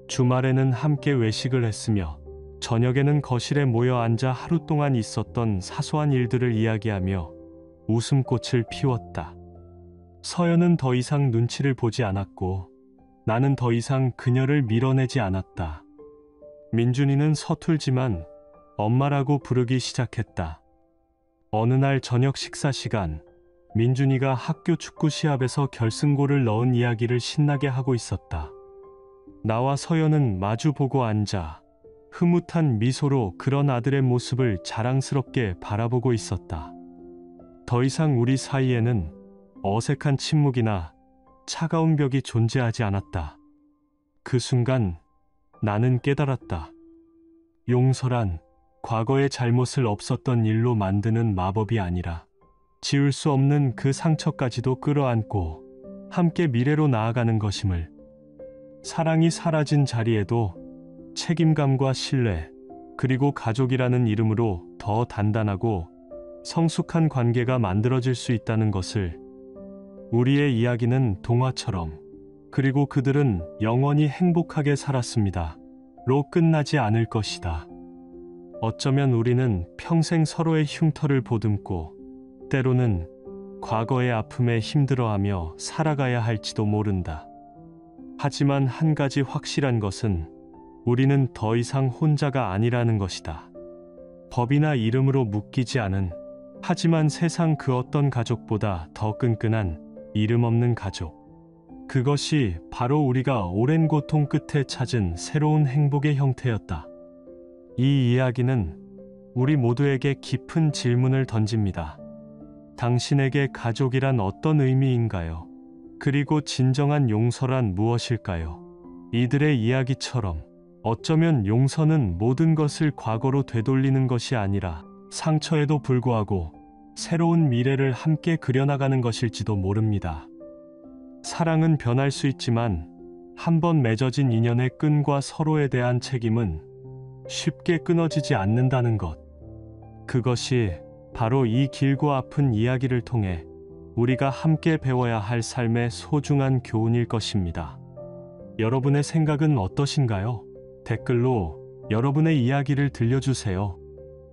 주말에는 함께 외식을 했으며, 저녁에는 거실에 모여 앉아 하루 동안 있었던 사소한 일들을 이야기하며 웃음꽃을 피웠다. 서연은 더 이상 눈치를 보지 않았고, 나는 더 이상 그녀를 밀어내지 않았다. 민준이는 서툴지만 엄마라고 부르기 시작했다. 어느 날 저녁 식사 시간, 민준이가 학교 축구 시합에서 결승골을 넣은 이야기를 신나게 하고 있었다. 나와 서연은 마주보고 앉아 흐뭇한 미소로 그런 아들의 모습을 자랑스럽게 바라보고 있었다. 더 이상 우리 사이에는 어색한 침묵이나 차가운 벽이 존재하지 않았다. 그 순간 나는 깨달았다. 용서란 과거의 잘못을 없었던 일로 만드는 마법이 아니라 지울 수 없는 그 상처까지도 끌어안고 함께 미래로 나아가는 것임을. 사랑이 사라진 자리에도 책임감과 신뢰, 그리고 가족이라는 이름으로 더 단단하고 성숙한 관계가 만들어질 수 있다는 것을. 우리의 이야기는 동화처럼, 그리고 그들은 영원히 행복하게 살았습니다. 로 끝나지 않을 것이다. 어쩌면 우리는 평생 서로의 흉터를 보듬고 때로는 과거의 아픔에 힘들어하며 살아가야 할지도 모른다. 하지만 한 가지 확실한 것은 우리는 더 이상 혼자가 아니라는 것이다. 법이나 이름으로 묶이지 않은, 하지만 세상 그 어떤 가족보다 더 끈끈한 이름 없는 가족. 그것이 바로 우리가 오랜 고통 끝에 찾은 새로운 행복의 형태였다. 이 이야기는 우리 모두에게 깊은 질문을 던집니다. 당신에게 가족이란 어떤 의미인가요? 그리고 진정한 용서란 무엇일까요? 이들의 이야기처럼 어쩌면 용서는 모든 것을 과거로 되돌리는 것이 아니라 상처에도 불구하고 새로운 미래를 함께 그려나가는 것일지도 모릅니다. 사랑은 변할 수 있지만 한번 맺어진 인연의 끈과 서로에 대한 책임은 쉽게 끊어지지 않는다는 것. 그것이 바로 이 길고 아픈 이야기를 통해 우리가 함께 배워야 할 삶의 소중한 교훈일 것입니다. 여러분의 생각은 어떠신가요? 댓글로 여러분의 이야기를 들려주세요.